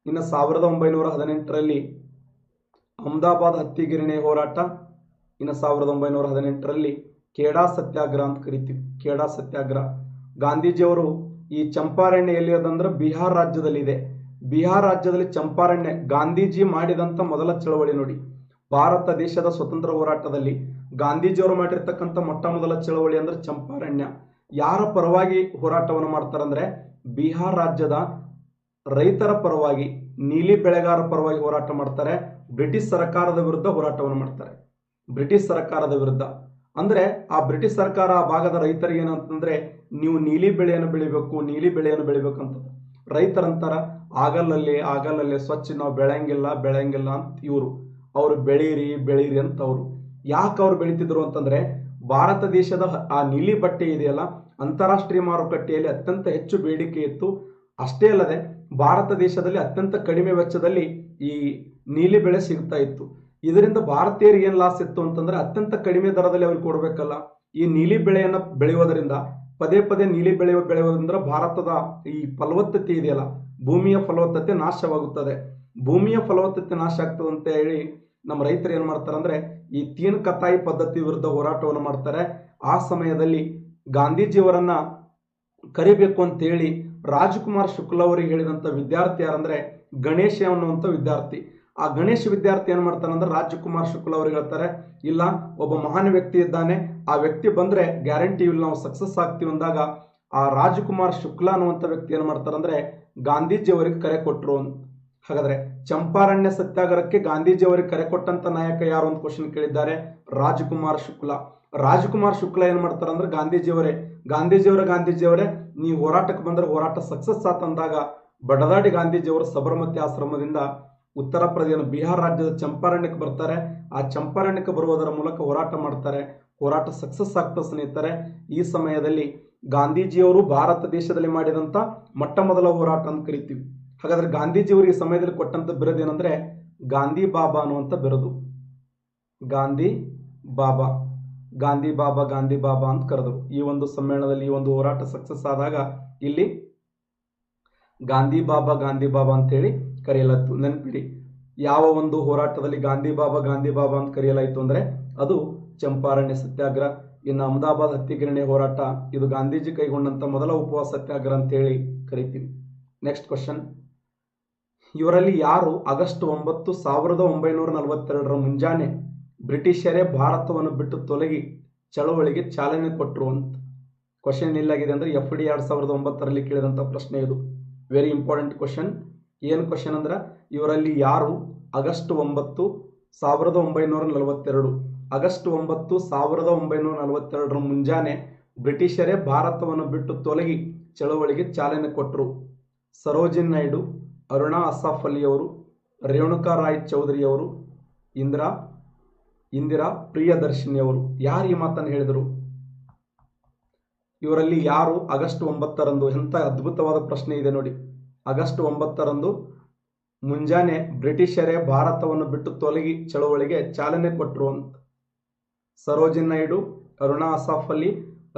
ಇನ್ನು 1918ರಲ್ಲಿ ಅಹಮದಾಬಾದ್ ಹತ್ತಿಗಿರಣಿ ಹೋರಾಟ, ಇನ್ನು 1918ರಲ್ಲಿ ಖೇಡಾ ಸತ್ಯಾಗ್ರಹ ಅಂತ ಕರಿತೀವಿ. ಖೇಡಾ ಸತ್ಯಾಗ್ರಹ. ಗಾಂಧೀಜಿಯವರು ಈ ಚಂಪಾರಣ್ಯ ಎಲ್ಲಿರೋದಂದ್ರೆ ಬಿಹಾರ್ ರಾಜ್ಯದಲ್ಲಿ ಇದೆ. ಬಿಹಾರ್ ರಾಜ್ಯದಲ್ಲಿ ಚಂಪಾರಣ್ಯ ಗಾಂಧೀಜಿ ಮಾಡಿದಂಥ ಮೊದಲ ಚಳವಳಿ ನೋಡಿ. ಭಾರತ ದೇಶದ ಸ್ವತಂತ್ರ ಹೋರಾಟದಲ್ಲಿ ಗಾಂಧೀಜಿಯವರು ಮಾಡಿರ್ತಕ್ಕಂಥ ಮೊಟ್ಟ ಮೊದಲ ಚಳವಳಿ ಅಂದ್ರೆ ಚಂಪಾರಣ್ಯ. ಯಾರ ಪರವಾಗಿ ಹೋರಾಟವನ್ನು ಮಾಡ್ತಾರಂದ್ರೆ ಬಿಹಾರ್ ರಾಜ್ಯದ ರೈತರ ಪರವಾಗಿ, ನೀಲಿ ಬೆಳೆಗಾರ ಪರವಾಗಿ ಹೋರಾಟ ಮಾಡ್ತಾರೆ. ಬ್ರಿಟಿಷ್ ಸರ್ಕಾರದ ವಿರುದ್ಧ ಹೋರಾಟವನ್ನು ಮಾಡ್ತಾರೆ. ಬ್ರಿಟಿಷ್ ಸರ್ಕಾರದ ವಿರುದ್ಧ ಅಂದ್ರೆ ಆ ಬ್ರಿಟಿಷ್ ಸರ್ಕಾರ ಆ ಭಾಗದ ರೈತರಿಗೆ ಏನಂತಂದ್ರೆ ನೀವು ನೀಲಿ ಬೆಳೆಯನ್ನು ಬೆಳಿಬೇಕು ಅಂತ. ರೈತರಂತಾರ ಆಗಲ್ಲಲ್ಲಿ ಸ್ವಚ್ಛ ನಾವು ಬೆಳೆಯಂಗಿಲ್ಲ ಅಂತ ಅವರು ಬೆಳೀರಿ ಅಂತ ಅವರು. ಯಾಕೆ ಅವ್ರು ಬೆಳೀತಿದ್ರು ಅಂತಂದ್ರೆ ಭಾರತ ದೇಶದ ಆ ನೀಲಿ ಬಟ್ಟೆ ಇದೆಯಲ್ಲ ಅಂತಾರಾಷ್ಟ್ರೀಯ ಮಾರುಕಟ್ಟೆಯಲ್ಲಿ ಅತ್ಯಂತ ಹೆಚ್ಚು ಬೇಡಿಕೆ ಇತ್ತು. ಅಷ್ಟೇ ಅಲ್ಲದೆ ಭಾರತ ದೇಶದಲ್ಲಿ ಅತ್ಯಂತ ಕಡಿಮೆ ವೆಚ್ಚದಲ್ಲಿ ಈ ನೀಲಿ ಬೆಳೆ ಸಿಗ್ತಾ ಇತ್ತು. ಇದರಿಂದ ಭಾರತೀಯರಿಗೆ ಏನ್ ಲಾಸ್ ಇತ್ತು ಅಂತಂದ್ರೆ ಅತ್ಯಂತ ಕಡಿಮೆ ದರದಲ್ಲಿ ಅವ್ರಿಗೆ ಕೊಡ್ಬೇಕಲ್ಲ. ಈ ನೀಲಿ ಬೆಳೆಯನ್ನ ಬೆಳೆಯೋದರಿಂದ ಪದೇ ನೀಲಿ ಬೆಳೆಯೋದ್ರಿಂದ ಭಾರತದ ಈ ಫಲವತ್ತತೆ ಇದೆಯಲ್ಲ, ಭೂಮಿಯ ಫಲವತ್ತತೆ ನಾಶವಾಗುತ್ತದೆ. ಭೂಮಿಯ ಫಲವತ್ತತೆ ನಾಶ ಆಗ್ತದೆ ಅಂತ ಹೇಳಿ ನಮ್ಮ ರೈತರು ಏನ್ ಮಾಡ್ತಾರೆ ಅಂದ್ರೆ ಈ ತೀನ್ ಕತಾಯಿ ಪದ್ಧತಿ ವಿರುದ್ಧ ಹೋರಾಟವನ್ನು ಮಾಡ್ತಾರೆ. ಆ ಸಮಯದಲ್ಲಿ ಗಾಂಧೀಜಿಯವರನ್ನ ಕರಿಬೇಕು ಅಂತ ಹೇಳಿ ರಾಜಕುಮಾರ್ ಶುಕ್ಲ ಅವರಿಗೆ ಹೇಳಿದಂತ ವಿದ್ಯಾರ್ಥಿ ಯಾರಂದ್ರೆ ಗಣೇಶ ಅನ್ನುವಂಥ ವಿದ್ಯಾರ್ಥಿ. ಆ ಗಣೇಶ ವಿದ್ಯಾರ್ಥಿ ಏನ್ ಮಾಡ್ತಾನಂದ್ರೆ ರಾಜಕುಮಾರ್ ಶುಕ್ಲ ಅವ್ರಿಗೆ ಹೇಳ್ತಾರೆ, ಇಲ್ಲ ಒಬ್ಬ ಮಹಾನ್ ವ್ಯಕ್ತಿ ಇದ್ದಾನೆ, ಆ ವ್ಯಕ್ತಿ ಬಂದ್ರೆ ಗ್ಯಾರಂಟಿ ಇಲ್ಲಿ ನಾವು ಸಕ್ಸಸ್ ಆಗ್ತೀವಿ ಅಂದಾಗ ಆ ರಾಜಕುಮಾರ್ ಶುಕ್ಲ ಅನ್ನುವಂಥ ವ್ಯಕ್ತಿ ಏನ್ ಮಾಡ್ತಾರಂದ್ರೆ ಗಾಂಧೀಜಿ ಅವರಿಗೆ ಕರೆ ಕೊಟ್ಟರು ಅಂತ. ಹಾಗಾದ್ರೆ ಚಂಪಾರಣ್ಯ ಸತ್ಯಾಗ್ರಹಕ್ಕೆ ಗಾಂಧೀಜಿ ಅವರಿಗೆ ಕರೆ ಕೊಟ್ಟಂತ ನಾಯಕ ಯಾರು ಅಂತ ಕ್ವಶನ್ ಕೇಳಿದ್ದಾರೆ. ರಾಜಕುಮಾರ್ ಶುಕ್ಲ ಏನ್ ಮಾಡ್ತಾರಂದ್ರೆ ಗಾಂಧೀಜಿಯವರೇ ನೀವು ಹೋರಾಟಕ್ಕೆ ಬಂದ್ರೆ ಹೋರಾಟ ಸಕ್ಸಸ್ ಆತಂದಾಗ ಬಡದಾಡಿ ಗಾಂಧೀಜಿಯವರು ಸಬರಮತಿ ಆಶ್ರಮದಿಂದ ಉತ್ತರ ಪ್ರದೇಶ ಬಿಹಾರ್ ರಾಜ್ಯದ ಚಂಪಾರಣ್ಯಕ್ಕೆ ಬರ್ತಾರೆ. ಆ ಚಂಪಾರಣ್ಯಕ್ಕೆ ಬರುವುದರ ಮೂಲಕ ಹೋರಾಟ ಮಾಡ್ತಾರೆ. ಹೋರಾಟ ಸಕ್ಸಸ್ ಆಗ್ತಾ ಸ್ನೇಹಿತರೆ. ಈ ಸಮಯದಲ್ಲಿ ಗಾಂಧೀಜಿಯವರು ಭಾರತ ದೇಶದಲ್ಲಿ ಮಾಡಿದಂತ ಮೊಟ್ಟ ಮೊದಲ ಹೋರಾಟ ಅಂತ ಕರಿತೀವಿ. ಹಾಗಾದ್ರೆ ಗಾಂಧೀಜಿಯವರು ಈ ಸಮಯದಲ್ಲಿ ಕೊಟ್ಟಂತ ಬಿರುದು ಏನಂದ್ರೆ ಗಾಂಧಿ ಬಾಬಾ ಅನ್ನುವಂಥ ಬಿರುದು. ಗಾಂಧಿ ಬಾಬಾ ಅಂತ ಕರೆದರು. ಈ ಒಂದು ಸಮ್ಮೇಳನದಲ್ಲಿ ಈ ಒಂದು ಹೋರಾಟ ಸಕ್ಸಸ್ ಆದಾಗ ಇಲ್ಲಿ ಗಾಂಧಿ ಬಾಬಾ ಅಂತ ಹೇಳಿ ಕರೆಯಲಾಯಿತು. ನೆನಪಿಡಿ, ಯಾವ ಒಂದು ಹೋರಾಟದಲ್ಲಿ ಗಾಂಧಿ ಬಾಬಾ ಅಂತ ಕರೆಯಲಾಯಿತು ಅಂದ್ರೆ ಅದು ಚಂಪಾರಣ್ಯ ಸತ್ಯಾಗ್ರಹ. ಇನ್ನು ಅಹಮದಾಬಾದ್ ಹತ್ತಿಗಿರಣಿ ಹೋರಾಟ ಇದು ಗಾಂಧೀಜಿ ಕೈಗೊಂಡಂತ ಮೊದಲ ಉಪವಾಸ ಸತ್ಯಾಗ್ರಹ ಅಂತ ಹೇಳಿ ಕರಿತೀವಿ. Next question. ಇವರಲ್ಲಿ ಯಾರು ಆಗಸ್ಟ್ 9, 1942 ಮುಂಜಾನೆ ಬ್ರಿಟಿಷರೇ ಭಾರತವನ್ನು ಬಿಟ್ಟು ತೊಲಗಿ ಚಳವಳಿಗೆ ಚಾಲನೆ ಕೊಟ್ಟರು ಅಂತ ಕ್ವಶನ್ ಇಲ್ಲಾಗಿದೆ ಅಂದ್ರೆ FD 2009ರಲ್ಲಿ ಕೇಳಿದಂಥ ಪ್ರಶ್ನೆ ಇದು. Very important question. ಏನು ಕ್ವಶನ್ ಅಂದ್ರೆ ಇವರಲ್ಲಿ ಯಾರು ಆಗಸ್ಟ್ 9, 1942 ಆಗಸ್ಟ್ 9, 1942 ಮುಂಜಾನೆ ಬ್ರಿಟಿಷರೇ ಭಾರತವನ್ನು ಬಿಟ್ಟು ತೊಲಗಿ ಚಳವಳಿಗೆ ಚಾಲನೆ ಕೊಟ್ಟರು? ಸರೋಜಿನಿ ನಾಯ್ಡು, ಅರುಣಾ ಅಸಾಫ್ ಅಲಿ ಅವರು, ರೇಣುಕಾ ರಾಯ್ ಚೌಧರಿ ಅವರು, ಇಂದಿರಾ ಪ್ರಿಯದರ್ಶಿನಿ ಅವರು. ಯಾರು ಈ ಮಾತನ್ನು ಹೇಳಿದರು? ಇವರಲ್ಲಿ ಯಾರು ಆಗಸ್ಟ್ 9ರಂದು, ಎಂಥ ಅದ್ಭುತವಾದ ಪ್ರಶ್ನೆ ಇದೆ ನೋಡಿ. ಆಗಸ್ಟ್ 9ರಂದು ಮುಂಜಾನೆ ಬ್ರಿಟಿಷರೇ ಭಾರತವನ್ನು ಬಿಟ್ಟು ತೊಲಗಿ ಚಳವಳಿಗೆ ಚಾಲನೆ ಕೊಟ್ಟರು ಅಂತ. ಸರೋಜಿನಿ ನಾಯ್ಡು, ಅರುಣಾ ಅಸಾಫ್ ಅಲಿ,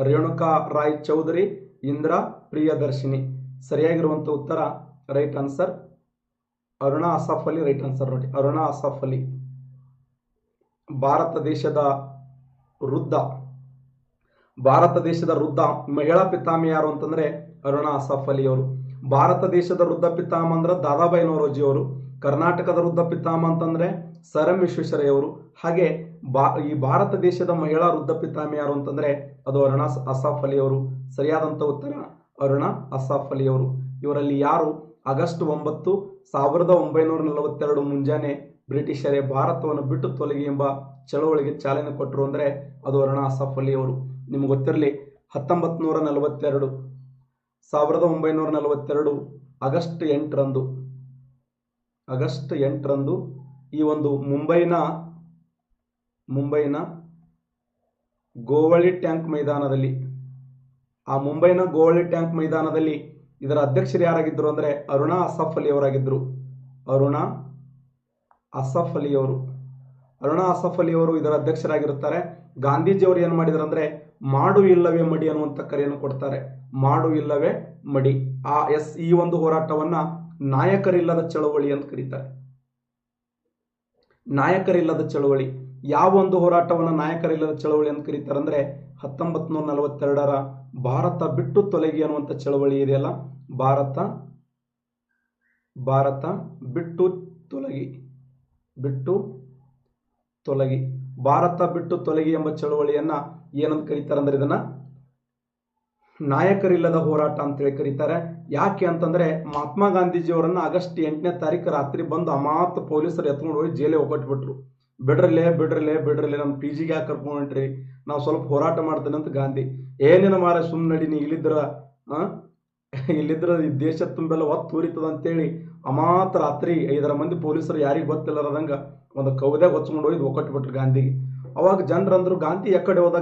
ರೇಣುಕಾ ರಾಯ್ ಚೌಧರಿ, ಇಂದಿರಾ ಪ್ರಿಯದರ್ಶಿನಿ. ಸರಿಯಾಗಿರುವಂಥ ಉತ್ತರ right answer Aruna Asaf Ali. Right answer ನೋಡಿ, ಅರುಣಾ ಅಸಾಫ್ ಅಲಿ. ಭಾರತ ದೇಶದ ವೃದ್ಧ ಮಹಿಳಾ ಪಿತಾಮಹ ಯಾರು ಅಂತಂದ್ರೆ ಅರುಣಾ ಅಸಾಫ್ ಅಲಿ ಅವರು. ಭಾರತ ದೇಶದ ವೃದ್ಧ ಪಿತಾಮಹ ಅಂದ್ರೆ ದಾದಾಬಾಯಿ ನವರೋಜಿ ಅವರು. ಕರ್ನಾಟಕದ ವೃದ್ಧ ಪಿತಾಮಹ ಅಂತಂದ್ರೆ ಸರ್ ಎಂ ವಿಶ್ವೇಶ್ವರಯ್ಯ ಅವರು. ಹಾಗೆ ಈ ಭಾರತ ದೇಶದ ಮಹಿಳಾ ವೃದ್ಧ ಪಿತಾಮಹ ಯಾರು ಅಂತಂದ್ರೆ ಅದು ಅರುಣಾ ಅಸಾಫ್ ಅಲಿ ಅವರು. ಸರಿಯಾದಂತ ಉತ್ತರ ಅರುಣಾ ಅಸಾಫ್ ಅಲಿ ಅವರು. ಇವರಲ್ಲಿ ಯಾರು ಆಗಸ್ಟ್ 9, 1942 ಮುಂಜಾನೆ ಬ್ರಿಟಿಷರೇ ಭಾರತವನ್ನು ಬಿಟ್ಟು ತೊಲಗಿ ಎಂಬ ಚಳವಳಿಗೆ ಚಾಲನೆ ಕೊಟ್ಟರು ಅಂದ್ರೆ ಅದು ಅರುಣಾ ಅಸಾಫ್ ಅಲಿ ಅವರು. ನಿಮ್ಗೆ ಗೊತ್ತಿರಲಿ, 1942 ಆಗಸ್ಟ್ 8ರಂದು ಈ ಒಂದು ಮುಂಬೈನ ಗೋವಳಿ ಟ್ಯಾಂಕ್ ಮೈದಾನದಲ್ಲಿ ಇದರ ಅಧ್ಯಕ್ಷರು ಯಾರಾಗಿದ್ದರು ಅಂದ್ರೆ ಅರುಣಾ ಅಸಾಫ್ ಅಲಿ ಅವರಾಗಿದ್ದರು. ಅರುಣಾ ಅಸಾಫ್ ಅಲಿ ಅವರು ಇದರ ಅಧ್ಯಕ್ಷರಾಗಿರುತ್ತಾರೆ. ಗಾಂಧೀಜಿಯವರು ಏನು ಮಾಡಿದ್ರು ಅಂದ್ರೆ ಮಾಡು ಇಲ್ಲವೇ ಮಡಿ ಅನ್ನುವಂಥ ಕರೆಯನ್ನು ಕೊಡ್ತಾರೆ. ಮಾಡು ಇಲ್ಲವೇ ಮಡಿ. ಈ ಒಂದು ಹೋರಾಟವನ್ನ ನಾಯಕರಿಲ್ಲದ ಚಳವಳಿ ಅಂತ ಕರೀತಾರೆ. ನಾಯಕರಿಲ್ಲದ ಚಳವಳಿ. ಯಾವ ಒಂದು ಹೋರಾಟವನ್ನ ನಾಯಕರಿಲ್ಲದ ಚಳವಳಿ ಅಂತ ಕರೀತಾರೆ ಅಂದ್ರೆ 1942ರ ಭಾರತ ಬಿಟ್ಟು ತೊಲಗಿ ಅನ್ನುವಂಥ ಚಳವಳಿ ಇದೆಯಲ್ಲ, ಭಾರತ ಬಿಟ್ಟು ತೊಲಗಿ ಎಂಬ ಚಳವಳಿಯನ್ನ ಏನಂತ ಕರೀತಾರೆ ಅಂದ್ರೆ ಇದನ್ನ ನಾಯಕರಿಲ್ಲದ ಹೋರಾಟ ಅಂತೇಳಿ ಕರೀತಾರೆ. ಯಾಕೆ ಅಂತಂದ್ರೆ ಮಹಾತ್ಮ ಗಾಂಧೀಜಿಯವರನ್ನ ಆಗಸ್ಟ್ 8ನೇ ತಾರೀಕು ರಾತ್ರಿ ಬಂದು ಅಮಾತ್ ಪೊಲೀಸರು ಎತ್ಕೊಂಡು ಹೋಗಿ ಜೈಲಿಗೆ ಒಕ್ಕಟ್ಬಿಟ್ರು. ಬಿಡ್ರಲೇ ನಮ್ಮ PGಗೆ ಯಾಕೆ ಕರ್ಕೊಂಡು ಹೊಂಟ್ರಿ, ನಾವು ಸ್ವಲ್ಪ ಹೋರಾಟ ಮಾಡ್ತೇನೆ ಅಂತ ಗಾಂಧಿ. ಏನೇನು ಮಾರ ಸುಮ್ಮನೆ ನಡಿ, ನೀ ಇಲ್ಲಿದ್ರ ಈ ದೇಶ ತುಂಬೆಲ್ಲ ಒತ್ತು ಊರಿತದ ಅಂತೇಳಿ ಅಮಾತ್ ರಾತ್ರಿ 5 ಮಂದಿ ಪೊಲೀಸರು ಯಾರಿಗೆ ಗೊತ್ತಿಲ್ಲದಂಗ ಒಂದು ಕೌದ್ಯಾಗ ಹೊಚ್ಕೊಂಡು ಹೋಗಿ ಒಕ್ಕಟ್ಬಿಟ್ರು ಗಾಂಧಿಗೆ. ಅವಾಗ ಜನರಂದ್ರು ಗಾಂಧಿ ಎಕಡೆ ಹೋದ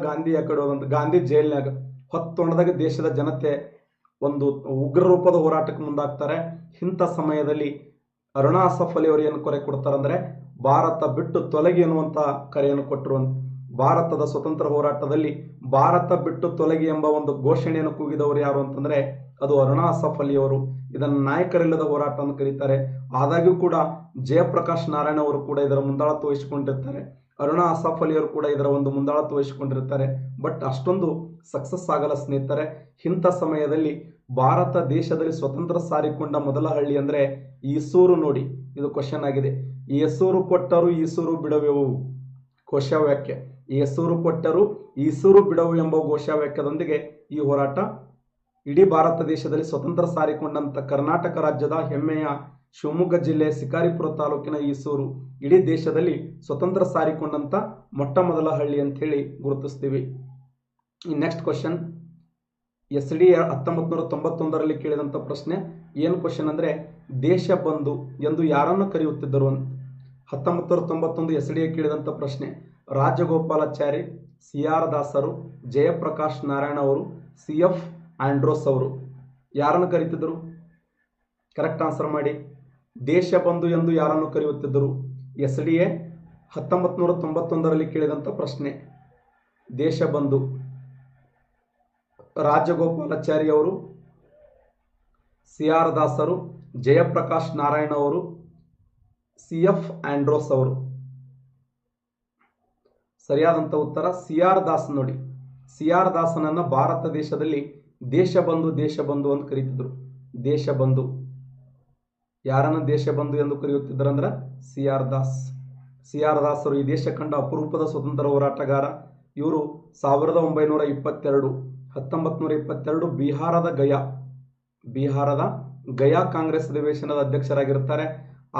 ಅಂತ. ಗಾಂಧಿ ಜೈಲ್ನಾಗ ಹೊತ್ತೊಂಡದಾಗ ದೇಶದ ಜನತೆ ಒಂದು ಉಗ್ರ ರೂಪದ ಹೋರಾಟಕ್ಕೆ ಮುಂದಾಗ್ತಾರೆ. ಇಂಥ ಸಮಯದಲ್ಲಿ ಅರುಣಾ ಅಸಾಫ್ ಅಲಿ ಅವರು ಏನು ಕರೆ ಕೊಡ್ತಾರಂದ್ರೆ ಭಾರತ ಬಿಟ್ಟು ತೊಲಗಿ ಎನ್ನುವಂತ ಕರೆಯನ್ನು ಕೊಟ್ಟರು. ಭಾರತದ ಸ್ವತಂತ್ರ ಹೋರಾಟದಲ್ಲಿ ಭಾರತ ಬಿಟ್ಟು ತೊಲಗಿ ಎಂಬ ಒಂದು ಘೋಷಣೆಯನ್ನು ಕೂಗಿದವರು ಯಾರು ಅಂತಂದ್ರೆ ಅದು ಅರುಣಾ ಅಸಾಫ್ ಅಲಿ ಅವರು. ಇದನ್ನು ನಾಯಕರಿಲ್ಲದ ಹೋರಾಟ ಅಂತ ಕರೀತಾರೆ. ಆದಾಗ್ಯೂ ಕೂಡ ಜಯಪ್ರಕಾಶ್ ನಾರಾಯಣ ಅವರು ಕೂಡ ಇದರ ಮುಂದಾಳತ್ವ ವಹಿಸಿಕೊಂಡಿರ್ತಾರೆ. ಅರುಣಾ ಅಸಾಫ್ ಅಲಿ ಅವರು ಕೂಡ ಇದರ ಒಂದು ಮುಂದಾಳತ್ವ ವಹಿಸಿಕೊಂಡಿರ್ತಾರೆ. ಬಟ್ ಅಷ್ಟೊಂದು ಸಕ್ಸಸ್ ಆಗಲ್ಲ ಸ್ನೇಹಿತರೆ. ಇಂಥ ಸಮಯದಲ್ಲಿ ಭಾರತ ದೇಶದಲ್ಲಿ ಸ್ವತಂತ್ರ ಸಾರಿಕೊಂಡ ಮೊದಲ ಹಳ್ಳಿ ಅಂದ್ರೆ ಈಸೂರು. ನೋಡಿ, ಇದು ಕ್ವಶನ್ ಆಗಿದೆ. ಈಸೂರು ಕೊಟ್ಟರು ಈಸೂರು ಬಿಡವೆವು ಘೋಷವಾಕ್ಯ. ಈಸೂರು ಕೊಟ್ಟರು ಈಸೂರು ಬಿಡವು ಎಂಬ ಘೋಷವಾಕ್ಯದೊಂದಿಗೆ ಈ ಹೋರಾಟ ಇಡೀ ಭಾರತ ದೇಶದಲ್ಲಿ ಸ್ವತಂತ್ರ ಸಾರಿಕೊಂಡಂತ ಕರ್ನಾಟಕ ರಾಜ್ಯದ ಹೆಮ್ಮೆಯ ಶಿವಮೊಗ್ಗ ಜಿಲ್ಲೆ ಶಿಕಾರಿಪುರ ತಾಲೂಕಿನ ಈಸೂರು ಇಡೀ ದೇಶದಲ್ಲಿ ಸ್ವತಂತ್ರ ಸಾರಿಕೊಂಡಂತ ಮೊಟ್ಟ ಮೊದಲ ಹಳ್ಳಿ ಅಂತ ಹೇಳಿ ಗುರುತಿಸ್ತೀವಿ. ಈ ನೆಕ್ಸ್ಟ್ ಕ್ವಶನ್ SD 1991ರಲ್ಲಿ ಕೇಳಿದಂತ ಪ್ರಶ್ನೆ. ಏನು ಕ್ವಶನ್ ಅಂದ್ರೆ ದೇಶ ಬಂಧು ಎಂದು ಯಾರನ್ನು ಕರೆಯುತ್ತಿದ್ದರು ಅಂತ. 1991 SD ಕೇಳಿದಂತ ಪ್ರಶ್ನೆ. ರಾಜಗೋಪಾಲಾಚಾರಿ, CR ದಾಸರು, ಜಯಪ್ರಕಾಶ್ ನಾರಾಯಣ ಅವರು, CF ಆಂಡ್ರೋಸ್ ಅವರು ಯಾರನ್ನು ಕರೀತಿದ್ರು? ಕರೆಕ್ಟ್ ಆನ್ಸರ್ ಮಾಡಿ. ದೇಶ ಬಂಧು ಎಂದು ಯಾರನ್ನು ಕರೆಯುತ್ತಿದ್ದರು? SDA 1991ರಲ್ಲಿ ಕೇಳಿದಂತ ಪ್ರಶ್ನೆ. ದೇಶ ಬಂಧು ರಾಜಗೋಪಾಲಾಚಾರಿ ಅವರು, CR ದಾಸರು, ಜಯಪ್ರಕಾಶ್ ನಾರಾಯಣ ಅವರು, CF ಆಂಡ್ರೋಸ್ ಅವರು. ಸರಿಯಾದಂತ ಉತ್ತರ CR ದಾಸ್. ನೋಡಿ, CR ದಾಸನನ್ನ ಭಾರತ ದೇಶದಲ್ಲಿ ದೇಶ ಬಂಧು ಅಂತ ಕರೀತಿದ್ರು. ದೇಶ ಬಂಧು. ಯಾರನ್ನ ದೇಶ ಬಂಧು ಎಂದು ಕರೆಯುತ್ತಿದ್ದರಂದ್ರ CR ದಾಸ್. CR ದಾಸರು ಈ ದೇಶ ಕಂಡ ಅಪರೂಪದ ಸ್ವತಂತ್ರ ಹೋರಾಟಗಾರ. ಇವರು 1922 ಬಿಹಾರದ ಗಯಾ ಕಾಂಗ್ರೆಸ್ ಅಧಿವೇಶನದ ಅಧ್ಯಕ್ಷರಾಗಿರುತ್ತಾರೆ.